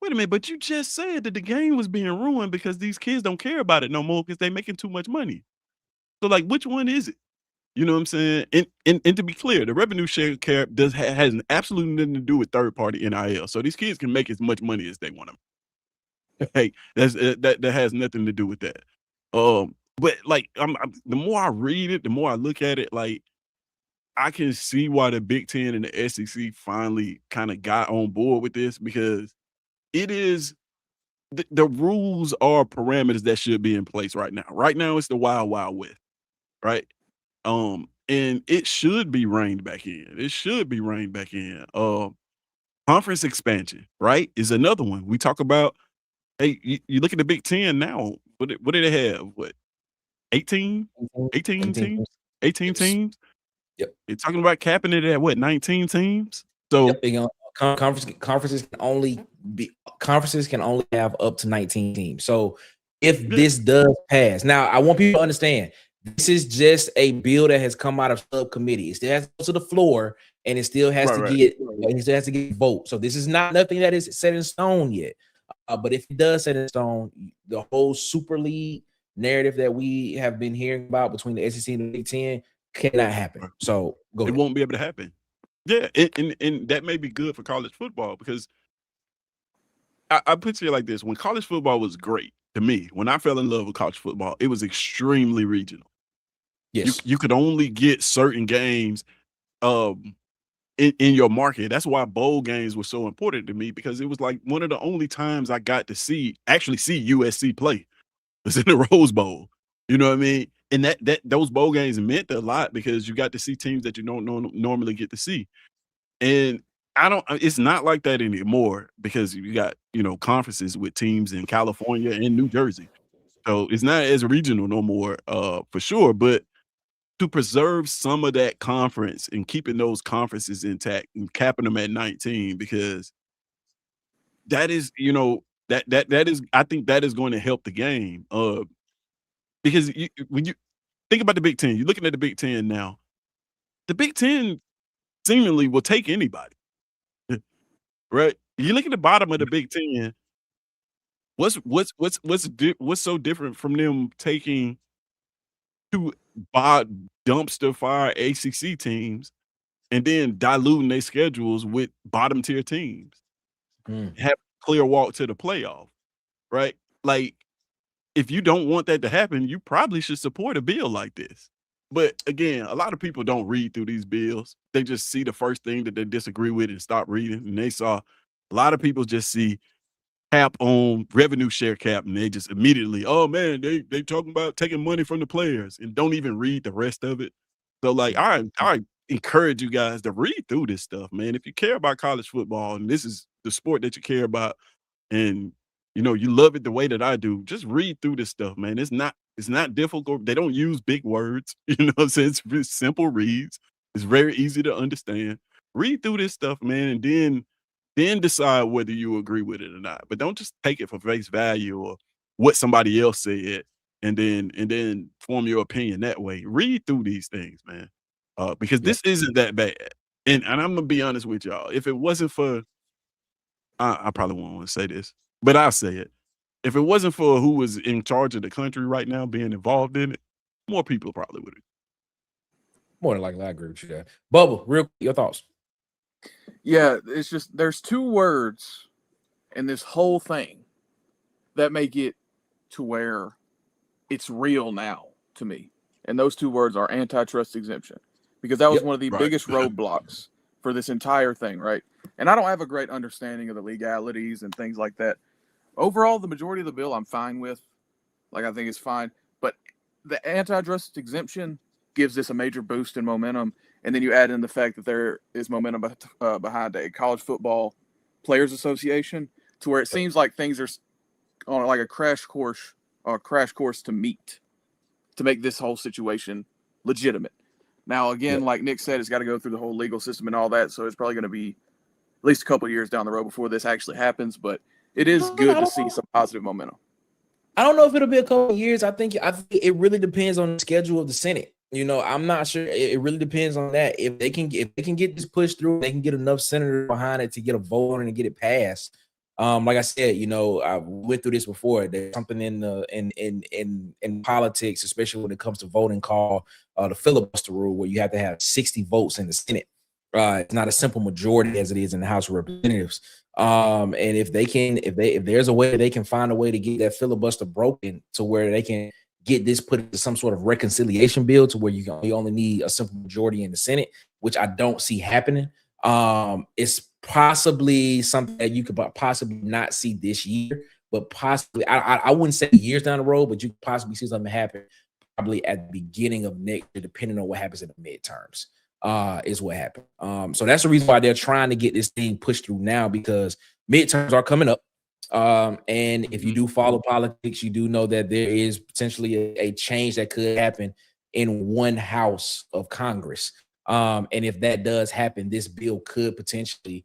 wait a minute, but you just said that the game was being ruined because these kids don't care about it no more because they're making too much money. So like, which one is it? You know what I'm saying? And to be clear, the revenue share cap has absolutely nothing to do with third party NIL. So these kids can make as much money as they want to. Hey, that has nothing to do with that. But like, the more I read it, the more I look at it, like I can see why the Big Ten and the SEC finally kind of got on board with this, because it is the rules are parameters that should be in place right now. Right now, it's the wild, wild west, right? And it should be reined back in. It should be reined back in. Conference expansion, right, is another one. We talk about, hey, you look at the Big Ten now. What do they have? What, 18 teams? 18 teams? Yep. You're talking about capping it at what, 19 teams? So conferences can only have up to 19 teams. So if this does pass, now I want people to understand, this is just a bill that has come out of subcommittee. It still has to go to the floor, and it still has to get vote. So this is not nothing that is set in stone yet. But if it does set in stone, the whole Super League narrative that we have been hearing about between the SEC and the Big Ten cannot happen. So it won't be able to happen. Yeah, and that may be good for college football, because I put it like this: when college football was great to me, when I fell in love with college football, it was extremely regional. Yes, you could only get certain games in your market. That's why bowl games were so important to me, because it was like one of the only times I got to actually see USC play was in the Rose Bowl. You know what I mean? And that those bowl games meant a lot, because you got to see teams that you don't normally get to see. And it's not like that anymore, because you got, conferences with teams in California and New Jersey. So it's not as regional no more, for sure. But to preserve some of that conference and keeping those conferences intact and capping them at 19, because that is, that is, I think that is going to help the game. Because when you think about the Big Ten, you're looking at the Big Ten now, the Big Ten seemingly will take anybody, right? You look at the bottom of the Big Ten. What's so different from them taking two dumpster fire ACC teams and then diluting their schedules with bottom tier teams, have a clear walk to the playoff, right? Like, if you don't want that to happen, you probably should support a bill like this. But again, a lot of people don't read through these bills. They just see the first thing that they disagree with and stop reading. And they saw a lot of people just see cap on revenue share cap, and they just immediately, oh man, they talking about taking money from the players and don't even read the rest of it. So like, I encourage you guys to read through this stuff, man. If you care about college football and this is the sport that you care about, and you know you love it the way that I do, just read through this stuff, man. It's not difficult. They don't use big words, you know what I'm saying? It's simple reads. It's very easy to understand. Read through this stuff, man, and then decide whether you agree with it or not. But don't just take it for face value or what somebody else said and then form your opinion that way. Read through these things, man. Because this isn't that bad. And I'm gonna be honest with y'all. If it wasn't for I probably won't want to say this, but I'll say it. If it wasn't for who was in charge of the country right now being involved in it, more people probably would have. More than likely, I agree with you there. Bubba, real quick, your thoughts. Yeah, it's just there's two words in this whole thing that make it to where it's real now to me. And those two words are antitrust exemption, because that was one of the biggest roadblocks for this entire thing, right? And I don't have a great understanding of the legalities and things like that. Overall, the majority of the bill I'm fine with. Like, I think it's fine. But the antitrust exemption gives this a major boost in momentum. And then you add in the fact that there is momentum behind a college football players association, to where it seems like things are on like a crash course to make this whole situation legitimate. Now, again, like Nick said, it's got to go through the whole legal system and all that. So it's probably going to be at least a couple of years down the road before this actually happens. But it is good to see some positive momentum. I don't know if it'll be a couple of years. I think it really depends on the schedule of the Senate. You know, I'm not sure. It really depends on that. If they can get this pushed through, they can get enough senators behind it to get a vote and get it passed. Like I said, you know, I went through this before. There's something in politics, especially when it comes to voting, called the filibuster rule, where you have to have 60 votes in the Senate. It's not a simple majority as it is in the House of Representatives. And if there's a way they can find a way to get that filibuster broken to where they can get this put into some sort of reconciliation bill to where you only need a simple majority in the Senate, which I don't see happening. It's possibly something that you could possibly not see this year, but possibly I wouldn't say years down the road, but you could possibly see something happen probably at the beginning of next year, depending on what happens in the midterms. Is what happened. So that's the reason why they're trying to get this thing pushed through now, because midterms are coming up. And if you do follow politics, you do know that there is potentially a change that could happen in one house of Congress. And if that does happen, this bill could potentially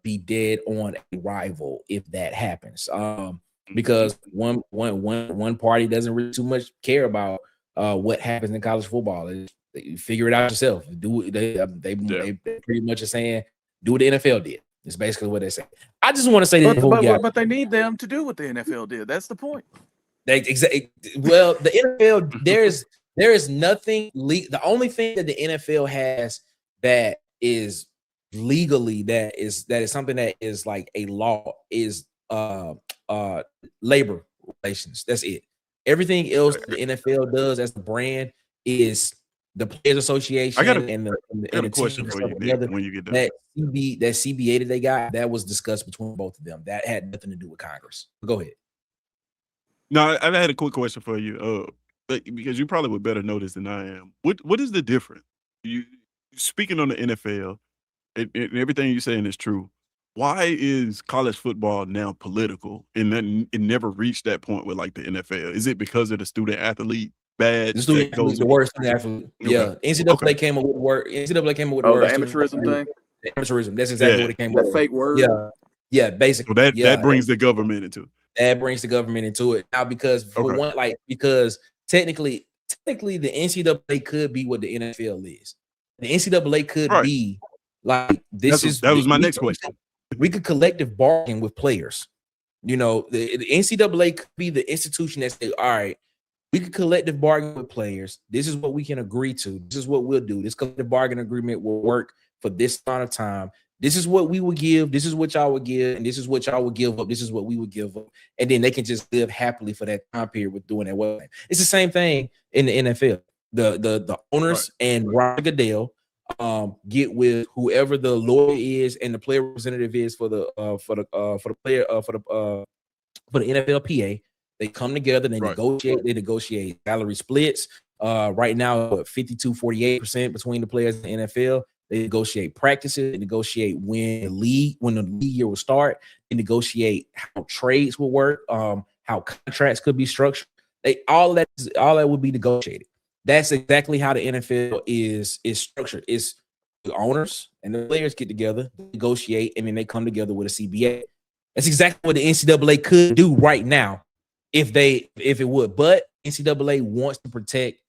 be dead on arrival if that happens. Because one party doesn't really too much care about what happens in college football. You figure it out yourself. They pretty much are saying do what the NFL did. It's basically what they say. I just want to say that, but they need them to do what the NFL did. That's the point. Well, the NFL, there is nothing. The only thing that the NFL has that is legally that is something that is like a law is labor relations. That's it. Everything else the NFL does as the brand is the Players Association and the question for you, Nick, when you get done. That CBA that they got, that was discussed between both of them. That had nothing to do with Congress. Go ahead. No, I had a quick question for you, because you probably would better know this than I am. What is the difference? You speaking on the NFL, and everything you're saying is true. Why is college football now political, and then it never reached that point with like the NFL? Is it because of the student athlete badge? The student athlete, the worst student athlete. Yeah, NCAA came up with the word. NCAA came up with the word. The amateurism thing. The amateurism. That's exactly what it came up with. Fake word. Yeah, basically. So that brings the government into it. That brings the government into it now, because because technically the NCAA could be what the NFL is. The NCAA could Right. be like this. That was my next question. We could collective bargain with players. You know, the NCAA could be the institution that say, all right, we could collective bargain with players. This is what we can agree to. This is what we'll do. This collective bargain agreement will work for this amount of time. This is what we would give. This is what y'all would give. And this is what y'all would give up. This is what we would give up. And then they can just live happily for that time period with doing that well. It's the same thing in the NFL. The owners and Ron Goodell get with whoever the lawyer is and the player representative is for the NFLPA. They come together, they negotiate salary splits. Right now, 52-48% between the players in the NFL. They negotiate practices, they negotiate when the league year will start, they negotiate how trades will work, how contracts could be structured. All that would be negotiated. That's exactly how the NFL is structured. It's the owners and the players get together, negotiate, and then they come together with a CBA. That's exactly what the NCAA could do right now if it would. But NCAA wants to protect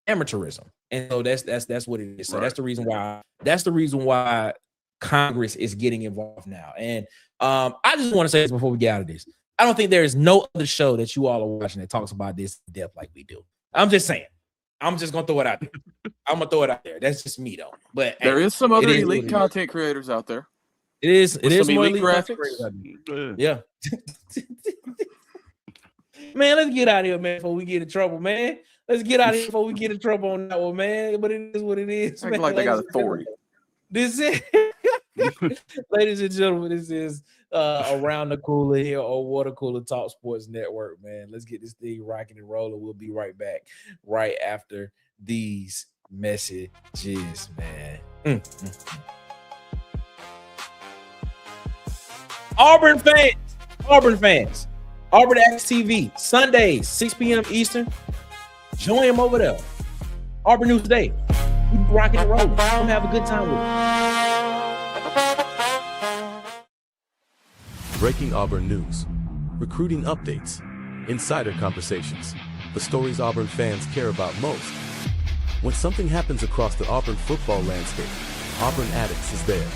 amateurism. And so that's what it is. So that's the reason why Congress is getting involved now. And I just want to say this before we get out of this. I don't think there is no other show that you all are watching that talks about this in depth like we do. I'm just saying. I'm just gonna throw it out there. I'm gonna throw it out there. That's just me though. But there is some other elite content creators out there. It is some elite graphics. Yeah. Man, let's get out of here, man, before we get in trouble, man. Let's get out of here before we get in trouble on that one, man. But it is what it is. Acting like they got authority. This is, ladies and gentlemen, this is Around the Cooler here on Water Cooler Talk Sports Network, man. Let's get this thing rocking and rolling. We'll be right back right after these messages, man. Auburn fans, Auburn X TV, Sundays, 6 p.m. Eastern. Join him over there. Auburn News Day. We be rocking and rolling. Come have a good time with it. Breaking Auburn news, recruiting updates, insider conversations, the stories Auburn fans care about most. When something happens across the Auburn football landscape, Auburn Addicts is there.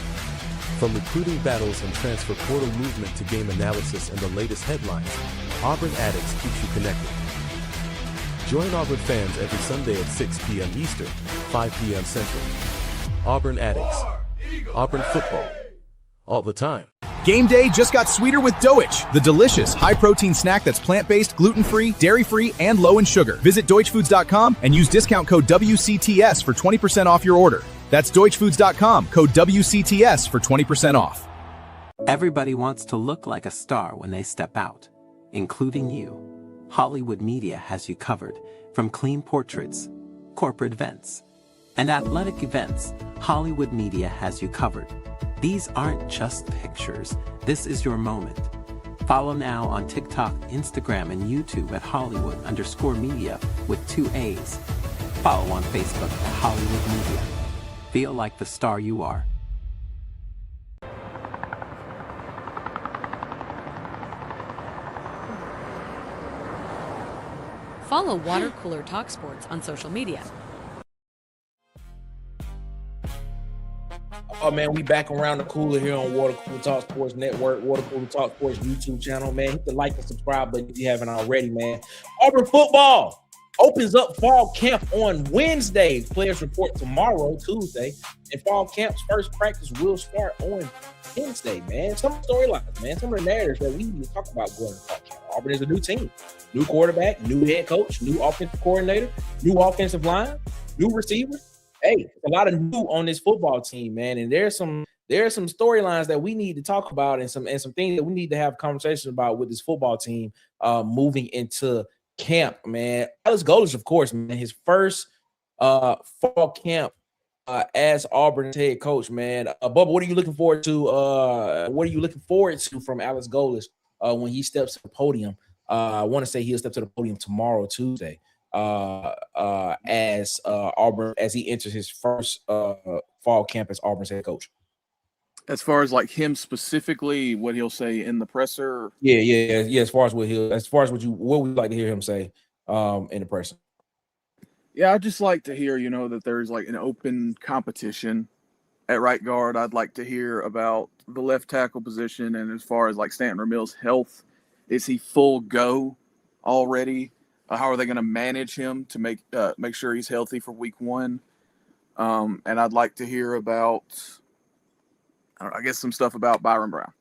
From recruiting battles and transfer portal movement to game analysis and the latest headlines, Auburn Addicts keeps you connected. Join Auburn fans every Sunday at 6 p.m. Eastern, 5 p.m. Central. Auburn Addicts. Auburn football. All the time. Game day just got sweeter with Deutsch, the delicious, high-protein snack that's plant-based, gluten-free, dairy-free, and low in sugar. Visit DeutschFoods.com and use discount code WCTS for 20% off your order. That's DeutschFoods.com, code WCTS for 20% off. Everybody wants to look like a star when they step out, including you. Hollywood Media has you covered, from clean portraits, corporate events, and athletic events. Hollywood Media has you covered. These aren't just pictures. This is your moment. Follow now on TikTok, Instagram, and YouTube at Hollywood_media with 2 A's. Follow on Facebook at Hollywood Media. Feel like the star you are. Follow Water Cooler Talk Sports on social media. Oh man, we back around the cooler here on Water Cooler Talk Sports Network, Water Cooler Talk Sports YouTube channel, man. Hit the like and subscribe button if you haven't already, man. Auburn football opens up fall camp on Wednesday. Players report tomorrow, Tuesday, and fall camp's first practice will start on Wednesday, man. Some storylines, man. Some of the narratives that we need to talk about going to fall camp. Auburn is a new team, new quarterback, new head coach, new offensive coordinator, new offensive line, new receivers. Hey, a lot of new on this football team, man. And there are some storylines that we need to talk about and some things that we need to have conversations about with this football team moving into camp, man. Alex Golesh, of course, man, his first fall camp as Auburn's head coach, man. Bubba, what are you looking forward to? What are you looking forward to from Alex Golesh when he steps to the podium? I want to say he'll step to the podium tomorrow, Tuesday. As Auburn, as he enters his first fall camp as Auburn's head coach. As far as like him specifically, what he'll say in the presser. Yeah. As far as what we like to hear him say in the presser. Yeah, I'd just like to hear, that there's like an open competition at right guard. I'd like to hear about the left tackle position, and as far as like Stanton Ramil's health, is he full go already? How are they going to manage him to make sure he's healthy for week 1? And I'd like to hear about, I guess, some stuff about Byron Brown.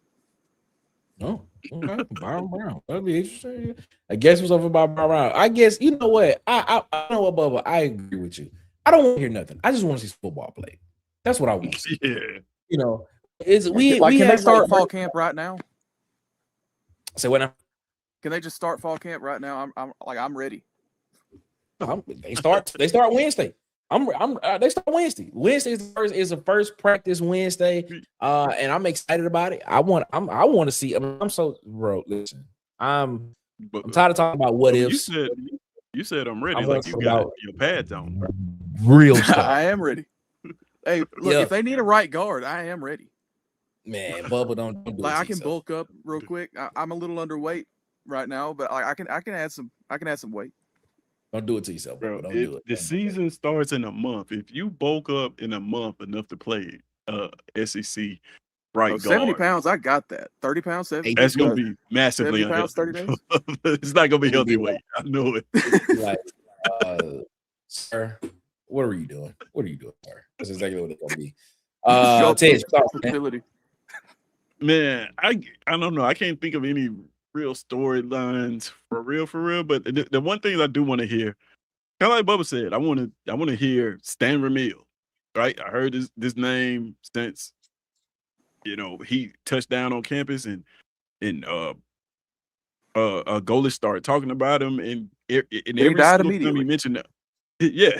Oh, okay. Byron Brown. That'd be interesting. I guess what's up about Byron Brown. I guess you know what? I know what, Bubba. I agree with you. I don't want to hear nothing. I just want to see football play. That's what I want to see. Yeah. Can they start fall camp right now? Say what now? Can they just start fall camp right now? I'm ready. They start Wednesday. They start Wednesday. Wednesday is the first practice Wednesday, and I'm excited about it. I want to see. I'm so bro. Listen, I'm tired of talking about what ifs. You said I'm ready. Like you got your pads on. Real stuff. I am ready. Hey, look, if they need a right guard, I am ready. Man, Bubba, don't do like it I can bulk up real quick. I'm a little underweight right now, but I can add some weight. Don't do it to yourself, bro. Don't do it. The season starts in a month. If you bulk up in a month enough to play SEC right guard, 70 pounds, I got that. 30 pounds, 70. That's gonna be massively 70 pounds, 30 days. It's not gonna be healthy weight. I know it. Like, sir, what are you doing? What are you doing, sir? That's exactly what it's gonna be. Ted, man, I don't know. I can't think of any real storylines for real. But the one thing I do want to hear, kind of like Bubba said, I want to hear Stan Ramil. Right, I heard this name since he touched down on campus, and Golesh started talking about him, and every single time he mentioned that, yeah,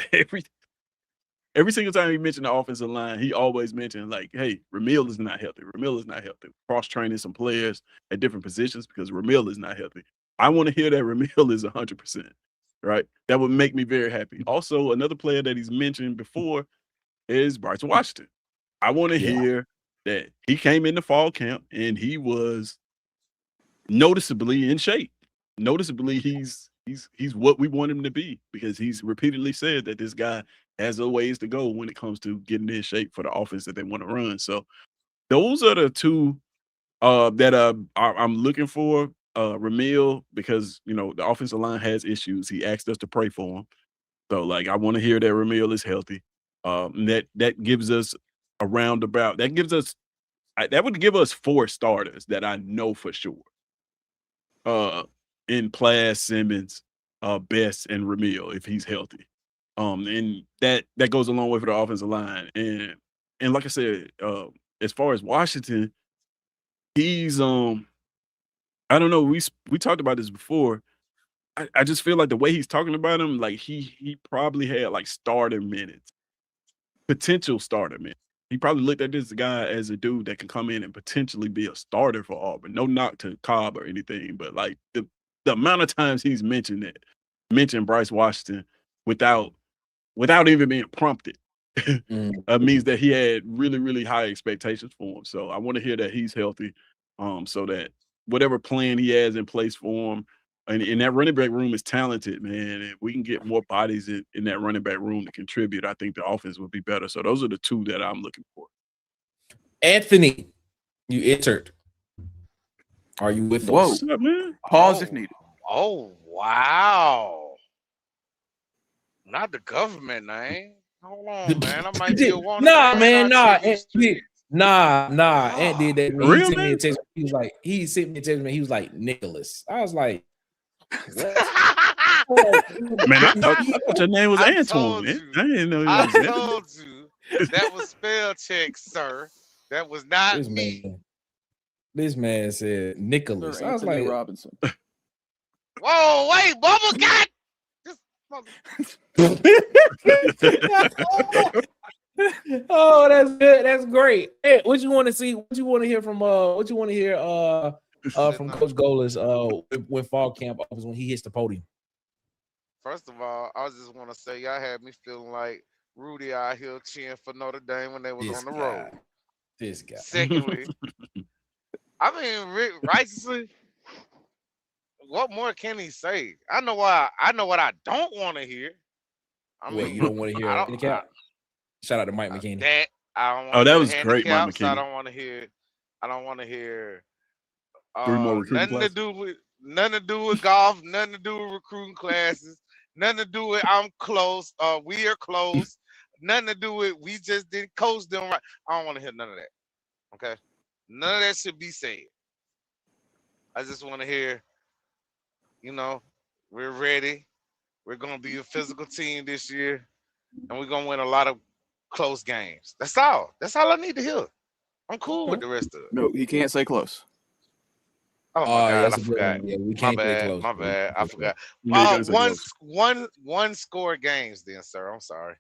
every single time he mentioned the offensive line, he always mentioned like, hey, Ramil is not healthy. Ramil is not healthy. Cross-training some players at different positions because Ramil is not healthy. I want to hear that Ramil is 100%, right? That would make me very happy. Also, another player that he's mentioned before is Bryce Washington. I want to hear that he came into fall camp and he was noticeably in shape. Noticeably, he's what we want him to be, because he's repeatedly said that this guy has a ways to go when it comes to getting in shape for the offense that they want to run. So those are the two that I'm looking for. Ramil, because the offensive line has issues. He asked us to pray for him. So like I want to hear that Ramil is healthy. That gives us a roundabout. That would give us 4 starters that I know for sure. In Plas, Simmons, Best, and Ramil if he's healthy. And that goes a long way for the offensive line. And like I said, as far as Washington, he's I don't know, we talked about this before. I just feel like the way he's talking about him, like he probably had like starter minutes, potential starter minutes. He probably looked at this guy as a dude that can come in and potentially be a starter for Auburn. No knock to Cobb or anything, but like the amount of times he's mentioned Bryce Washington without even being prompted means that he had really, really high expectations for him. So I want to hear that he's healthy, so that whatever plan he has in place for him, and that running back room is talented, man. And we can get more bodies in that running back room to contribute. I think the offense would be better. So those are the 2 that I'm looking for. Anthony, you entered. Are you with us? What's up, man? Pause if needed. Oh, wow. Not the government name. Hold on, man. I might be a one. Nah, man. Nah. Ant did that. Man. He sent me a text. He sent me a text. Man, he was like Nicholas. I was like, man, I thought your name was Antoine. I didn't know. I told you that was spell check, sir. That was not me. This man said Nicholas. Sir, I was Anthony like, Robinson. Whoa, wait, Bubba got. Oh, that's good. That's great. Hey, what you want to see? What you want to hear from? What you want to hear? From Coach Golesh, when fall camp opens, when he hits the podium. First of all, I just want to say y'all had me feeling like Rudy out here cheering for Notre Dame when they was on the road. This guy. Secondly, I mean, righteously, what more can he say? I know what I don't want to hear. I What, mean, you don't want to hear I a don't. handicap? Shout out to Mike McKinney. That I don't want Oh, to that hear was great, Mike handicaps. I McKinney. don't want to hear. I don't want to hear. 3 more recruiting Nothing to classes. nothing to do with golf. Nothing to do with recruiting classes. Nothing to do with I'm close. We are close. Nothing to do with we just didn't coach them right. I don't want to hear none of that. Okay, none of that should be said. I just want to hear. We're ready. We're gonna be a physical team this year, and we're gonna win a lot of close games. That's all. That's all I need to hear. I'm cool with the rest of it. No, he can't say close. Oh my God, that's I a good forgot. one. Yeah, we My can't play bad. close. My bad. I forgot. Yeah, you gotta say close. One score games then, sir. I'm sorry.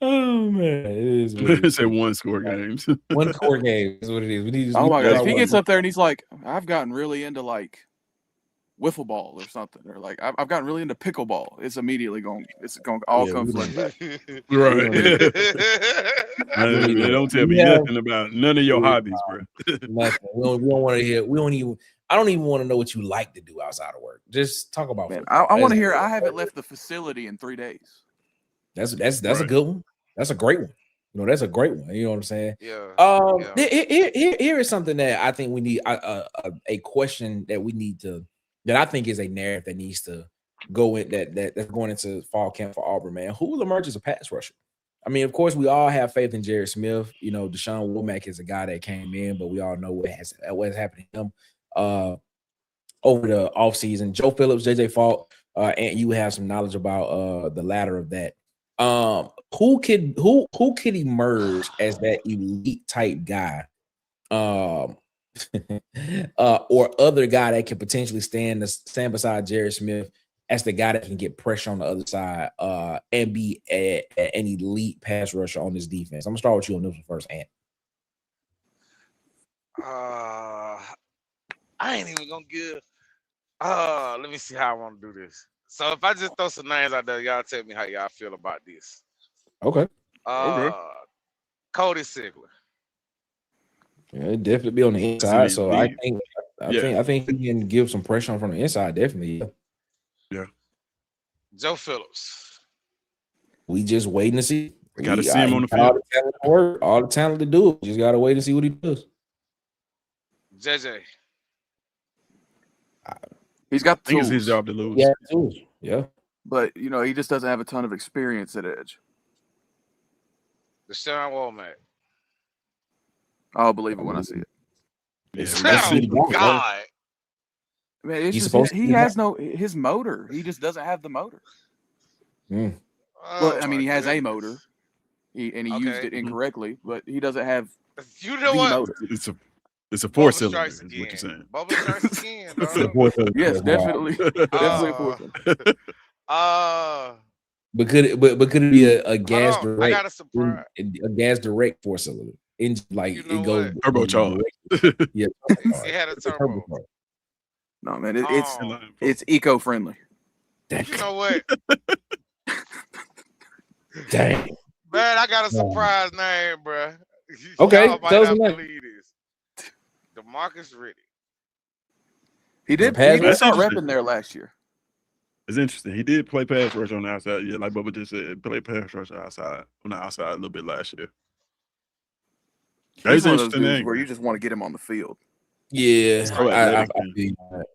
Oh man, it is what it It is. said 1 score games. One score game is what it is. We need to. Oh my God! If start he gets one. up there and he's like, "I've gotten really into like wiffle ball or something," or like, "I've gotten really into pickleball," it's immediately going. It's going to all Yeah, come we flooding back. Right. We They don't tell me have- nothing about none of your hobbies, bro. Nothing. We don't want to hear. We don't even. I don't even want to know what you like to do outside of work. Just talk about. Man, football. I want to That's- hear. I haven't left the facility in 3 days. That's a Right. good one. That's a great one. That's a great one. You know what I'm saying? Yeah. Here is something that I think we need a question that we need to that I think is a narrative that needs to go in that's going into fall camp for Auburn, man. Who will emerge as a pass rusher? I mean, of course, we all have faith in Jared Smith. Deshaun Womack is a guy that came in, but we all know what has happened to him over the offseason. Joe Phillips, JJ Falk, and you have some knowledge about the latter of that. Who could emerge as that elite type guy, or other guy that can potentially stand beside Jared Smith as the guy that can get pressure on the other side, and be an elite pass rusher on this defense? I'm gonna start with you on this one first, Ant. I ain't even gonna give. Let me see how I want to do this. So if I just throw some names out there, y'all tell me how y'all feel about this. Okay. Cody Sigler. Yeah, it'd definitely be on the inside. So I think he can give some pressure on from the inside. Definitely. Yeah. Joe Phillips. We just waiting to see. We gotta see him on the field. All the talent to work, all the talent to do it. Just gotta wait and see what he does. JJ. He's got I think tools. it's his job to lose. Yeah, tools. Yeah. But he just doesn't have a ton of experience at edge. Deshaun Womack. I'll believe it when I see it. Oh God. Man, it's just, he has his motor. He just doesn't have the motor. Mm. Well, I mean, he has a motor, he used it incorrectly, but he doesn't have You know the what? motor. It's a 4-cylinder. Strikes Is what again. you're saying. Bubba strikes again, It's a dog. four-cylinder. Yes, definitely, definitely a fourth. But could it be a gas Hold on, direct? I got a surprise. A gas direct 4-cylinder. Like You know it goes what? Turbocharged. Yeah, It had a turbo. No, man, Oh. it's eco-friendly. You know what? Dang. Man, I got a surprise name, bro. Okay, Y'all might tell us not the name. believe this. DeMarcus Riddick. He did pass start rush? repping there last year. It's interesting. He did play pass rush on the outside. Yeah, like Bubba just said, play pass rush outside on the outside a little bit last year. He's That's one of those interesting dudes angle. where you just want to get him on the field. Yeah, So I athletic, man. feel you on that.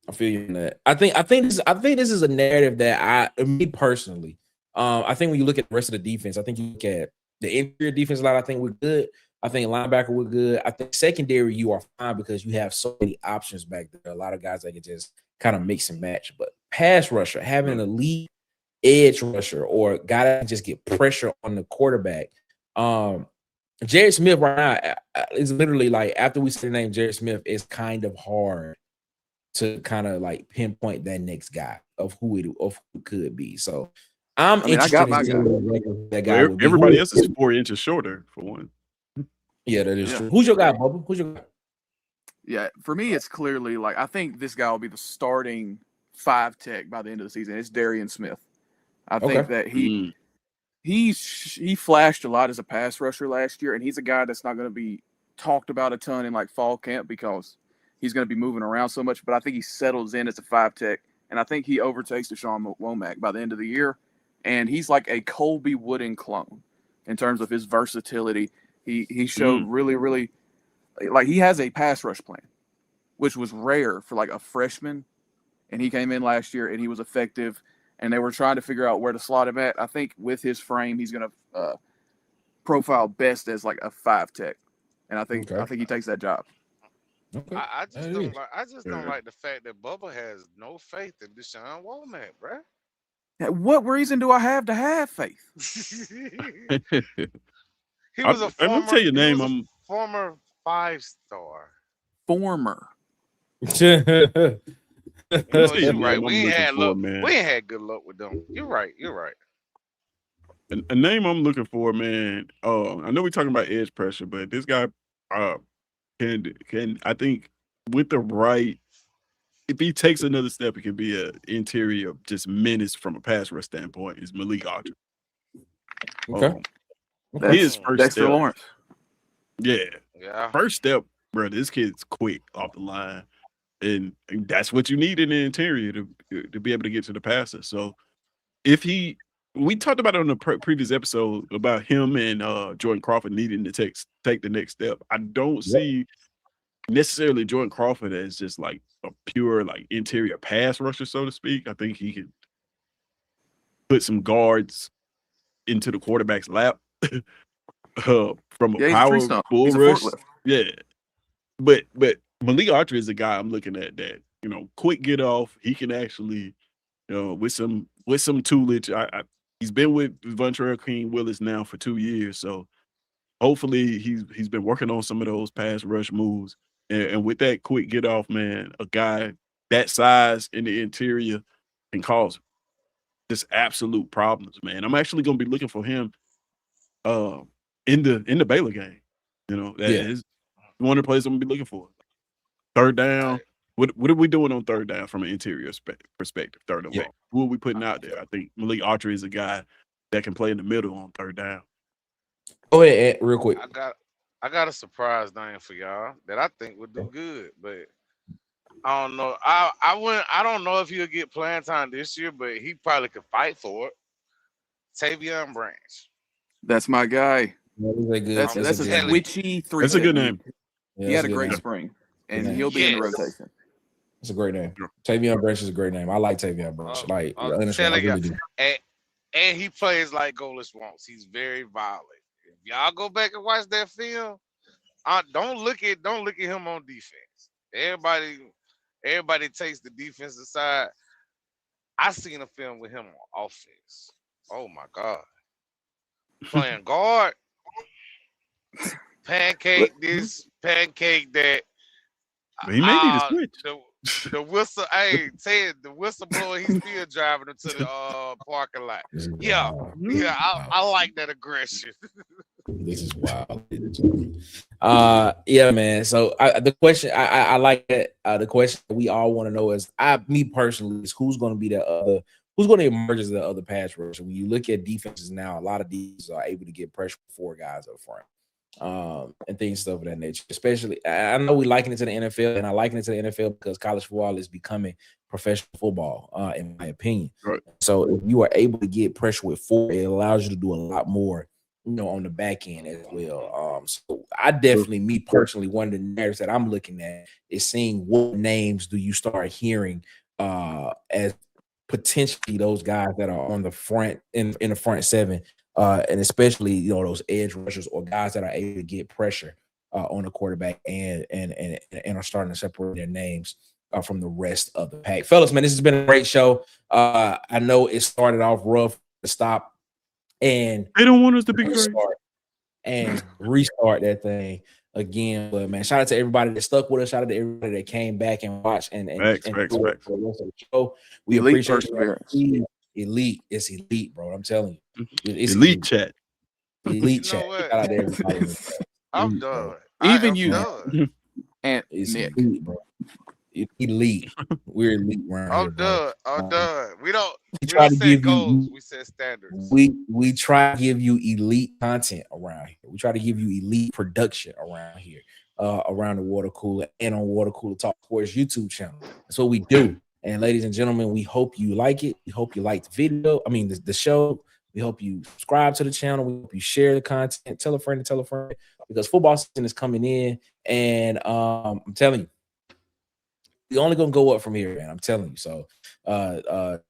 I feel you on that. I think this is a narrative that me personally, I think when you look at the rest of the defense, I think you look at the interior defense a lot. I think we're good. I think linebacker we're good. I think secondary you are fine because you have so many options back there. A lot of guys that can just kind of mix and match. But pass rusher, having an elite edge rusher or a guy that can just get pressure on the quarterback. Jared Smith right now is literally like after we say the name Jared Smith, it's kind of hard to kind of like pinpoint that next guy of who it could be. So I'm interested I got my in that guy. Well, everybody else is 4 inches shorter for one. Yeah, that is true. Who's your guy, Bubba? Who's your guy? Yeah, for me, it's clearly like I think this guy will be the starting 5 tech by the end of the season. It's Darian Smith. I think that he flashed a lot as a pass rusher last year, and he's a guy that's not going to be talked about a ton in like fall camp because he's going to be moving around so much. But I think he settles in as a 5 tech and I think he overtakes Deshaun Womack by the end of the year. And he's like a Colby Wooden clone in terms of his versatility. He showed really like he has a pass rush plan, which was rare for like a freshman. And he came in last year and he was effective. And they were trying to figure out where to slot him at. I think with his frame, he's going to profile best as like a 5 tech. And I think he takes that job. Okay. I just don't like the fact that Bubba has no faith in Deshaun Womack, bro. What reason do I have to have faith? He was a former. Let me tell you your name. Former 5-star. Former. You're right. We ain't had luck. We ain't had good luck with them. You're right. A name I'm looking for, man. I know we're talking about edge pressure, but this guy can I think with the right, if he takes another step, it can be an interior just menace from a pass rush standpoint. Is Malik Archer. Okay. His first Dexter step. Lawrence. Yeah. First step, bro. This kid's quick off the line, and that's what you need in the interior to be able to get to the passer. So we talked about it on the previous episode about him and Jordan Crawford needing to take the next step. I don't see necessarily Jordan Crawford as just like a pure like interior pass rusher, so to speak. I think he can put some guards into the quarterback's lap from a power bull rush. Yeah, but Malik Archer is a guy I'm looking at that quick get off. He can actually with some toolage. He's been with Vontrell King Willis now for 2 years, so hopefully he's been working on some of those pass rush moves. And with that quick get off, man, a guy that size in the interior can cause just absolute problems, man. I'm actually going to be looking for him in the Baylor game. That is one of the plays I'm going to be looking for. Third down. What are we doing on third down from an interior perspective? Third and back. Who are we putting out there? I think Malik Archer is a guy that can play in the middle on third down. Go ahead, Ed, real quick. I got a surprise name for y'all that I think would do good, but I don't know. I don't know if he'll get playing time this year, but he probably could fight for it. Tavion Branch. That's my guy. That's a twitchy 3. That's a good name. Yeah, he had a great spring, and he'll be in the rotation. It's a great name. Tavion Branch is a great name. I like Tavion Branch. And he plays like Golesh wants. He's very violent. If y'all go back and watch that film, don't look at him on defense. Everybody takes the defensive side. I seen a film with him on offense. Oh my God. Playing guard. Pancake this, pancake that. He may need to switch. The whistle, hey, Ted, the whistleblower, he's still driving him to the parking lot. Yeah, I like that aggression. This is wild. Yeah, man. So the question I like that. The question we all want to know is, me personally, is who's going to emerge as the other pass rusher. When you look at defenses now, a lot of these are able to get pressure with 4 guys up front. And stuff of that nature. Especially, I know we liken it to the NFL, and I liken it to the NFL because college football is becoming professional football, in my opinion. Right. So if you are able to get pressure with 4, it allows you to do a lot more, on the back end as well. So I definitely, me personally, one of the narratives that I'm looking at is seeing what names do you start hearing as potentially those guys that are on the front in the front 7. And especially those edge rushers or guys that are able to get pressure on the quarterback and are starting to separate their names from the rest of the pack. Fellas, man, this has been a great show. I know it started off rough to stop, and they don't want us to be great and restart that thing again. But man, shout out to everybody that stuck with us. Shout out to everybody that came back and watched and for the rest of the show. We appreciate perseverance. Elite, it's elite, bro. I'm telling you, it's elite chat. Elite chat. Shout out to everybody. I'm done. Even you, and it's Nick, elite, bro. Elite. We're elite. I'm done. I'm done. We don't set goals. We set standards. We try to give you elite content around here. We try to give you elite production around here, around the Water Cooler and on Water Cooler Talk Sports YouTube channel. That's what we do. And ladies and gentlemen, we hope you like it. We hope you like the video. I mean, the show. We hope you subscribe to the channel. We hope you share the content. Tell a friend, because football season is coming in. And I'm telling you, we're only gonna go up from here, man. I'm telling you. So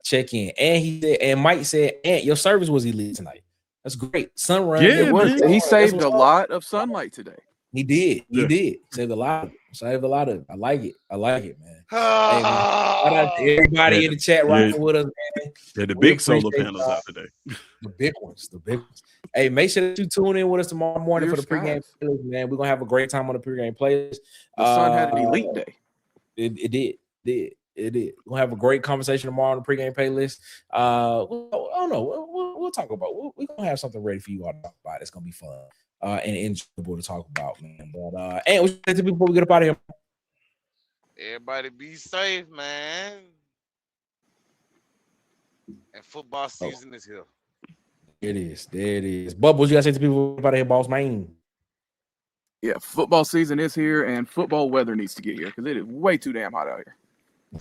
check in. And Mike said, "Ant, your service was elite tonight. That's great. Sun run. Yeah, it was. He saved a lot of sunlight today. He did. He did. Saved a lot. Saved a lot of. I like it. I like it, man. Hey, man. Shout out to everybody in the chat rocking with us, man. Yeah, the big solar panels out today. The big ones. The big ones. Hey, make sure that you tune in with us tomorrow morning for the pregame playlist, man. We're gonna have a great time on the pregame playlist. The sun had an elite day. It did. It did. We'll have a great conversation tomorrow on the pregame playlist. I don't know. We'll talk about. We're gonna have something ready for you all to talk about. It's gonna be fun and enjoyable to talk about, man. But and we say to before we get up out of here. Everybody be safe, man. And football season is here. It is. There it is. Bubbles, you gotta say to people about here, boss man. Yeah, football season is here, and football weather needs to get here because it is way too damn hot out here.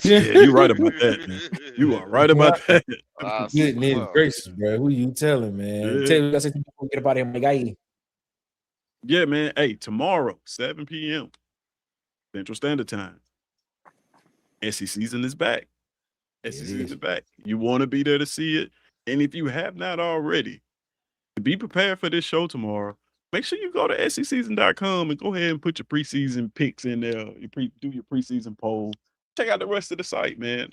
Yeah, you're right about that, man. You are right about that. Goodness gracious, bro. Who you telling, man? Yeah. Tell you, you gotta say to people get up out of here, my guy. Yeah, man. Hey, tomorrow, 7 p.m. Central Standard Time. SEC season is back. SEC is back. You want to be there to see it. And if you have not already, be prepared for this show tomorrow. Make sure you go to SECseason.com and go ahead and put your preseason picks in there. Do your preseason poll. Check out the rest of the site, man.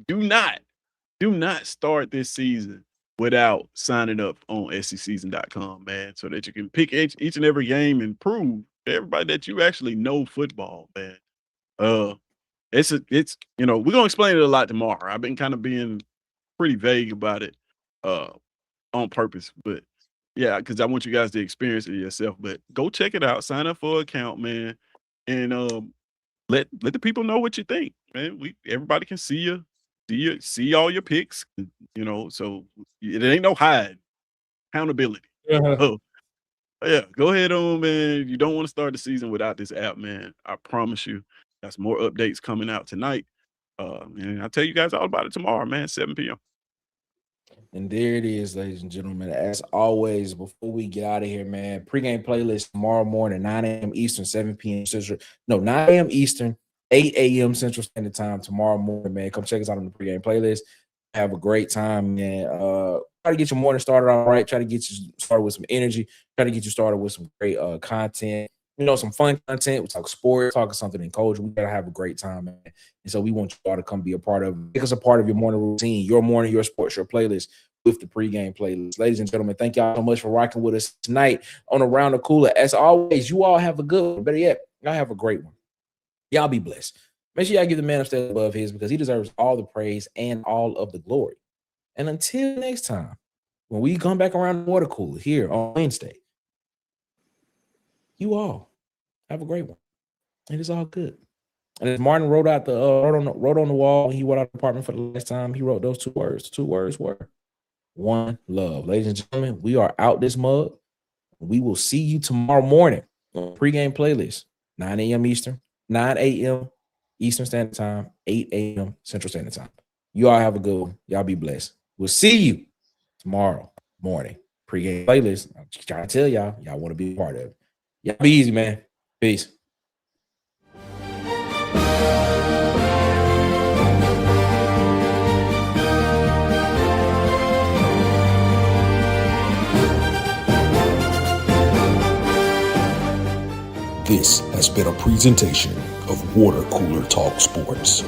Do not start this season without signing up on SECseason.com, man, so that you can pick each and every game and prove to everybody that you actually know football, man. It's we're gonna explain it a lot tomorrow. I've been kind of being pretty vague about it on purpose, but yeah, because I want you guys to experience it yourself. But go check it out, sign up for an account, man, and let the people know what you think, man. Everybody can see you, see all your picks, so it ain't no hide. Accountability. Oh, yeah, go ahead on, man. You don't want to start the season without this app, man. I promise you. Got some more updates coming out tonight. And I'll tell you guys all about it tomorrow, man, 7 p.m. And there it is, ladies and gentlemen. As always, before we get out of here, man, pregame playlist tomorrow morning, 9 a.m. Eastern, 7 p.m. Central. No, 9 a.m. Eastern, 8 a.m. Central Standard Time tomorrow morning, man. Come check us out on the pregame playlist. Have a great time, man. Try to get your morning started all right. Try to get you started with some energy. Try to get you started with some great content. Some fun content. We talk sports, talk something in culture. We gotta have a great time, man. And so we want you all to come be a part of it. Make us a part of your morning routine, your morning, your sports, your playlist with the pregame playlist. Ladies and gentlemen, thank y'all so much for rocking with us tonight on Around the Cooler. As always, you all have a good one. Better yet, y'all have a great one. Y'all be blessed. Make sure y'all give the man upstairs above his, because he deserves all the praise and all of the glory. And until next time, when we come back around the water cooler here on Wednesday, you all have a great one. It is all good. And as Martin wrote out wrote on the wall when he wrote out the apartment for the last time, he wrote those two words. The 2 words were one love. Ladies and gentlemen, we are out this mug. We will see you tomorrow morning on pregame playlist, 9 a.m. Eastern, 9 a.m. Eastern Standard Time, 8 a.m. Central Standard Time. You all have a good one. Y'all be blessed. We'll see you tomorrow morning. Pregame playlist. I'm just trying to tell y'all want to be a part of it. Y'all be easy, man. Peace. This has been a presentation of Water Cooler Talk Sports.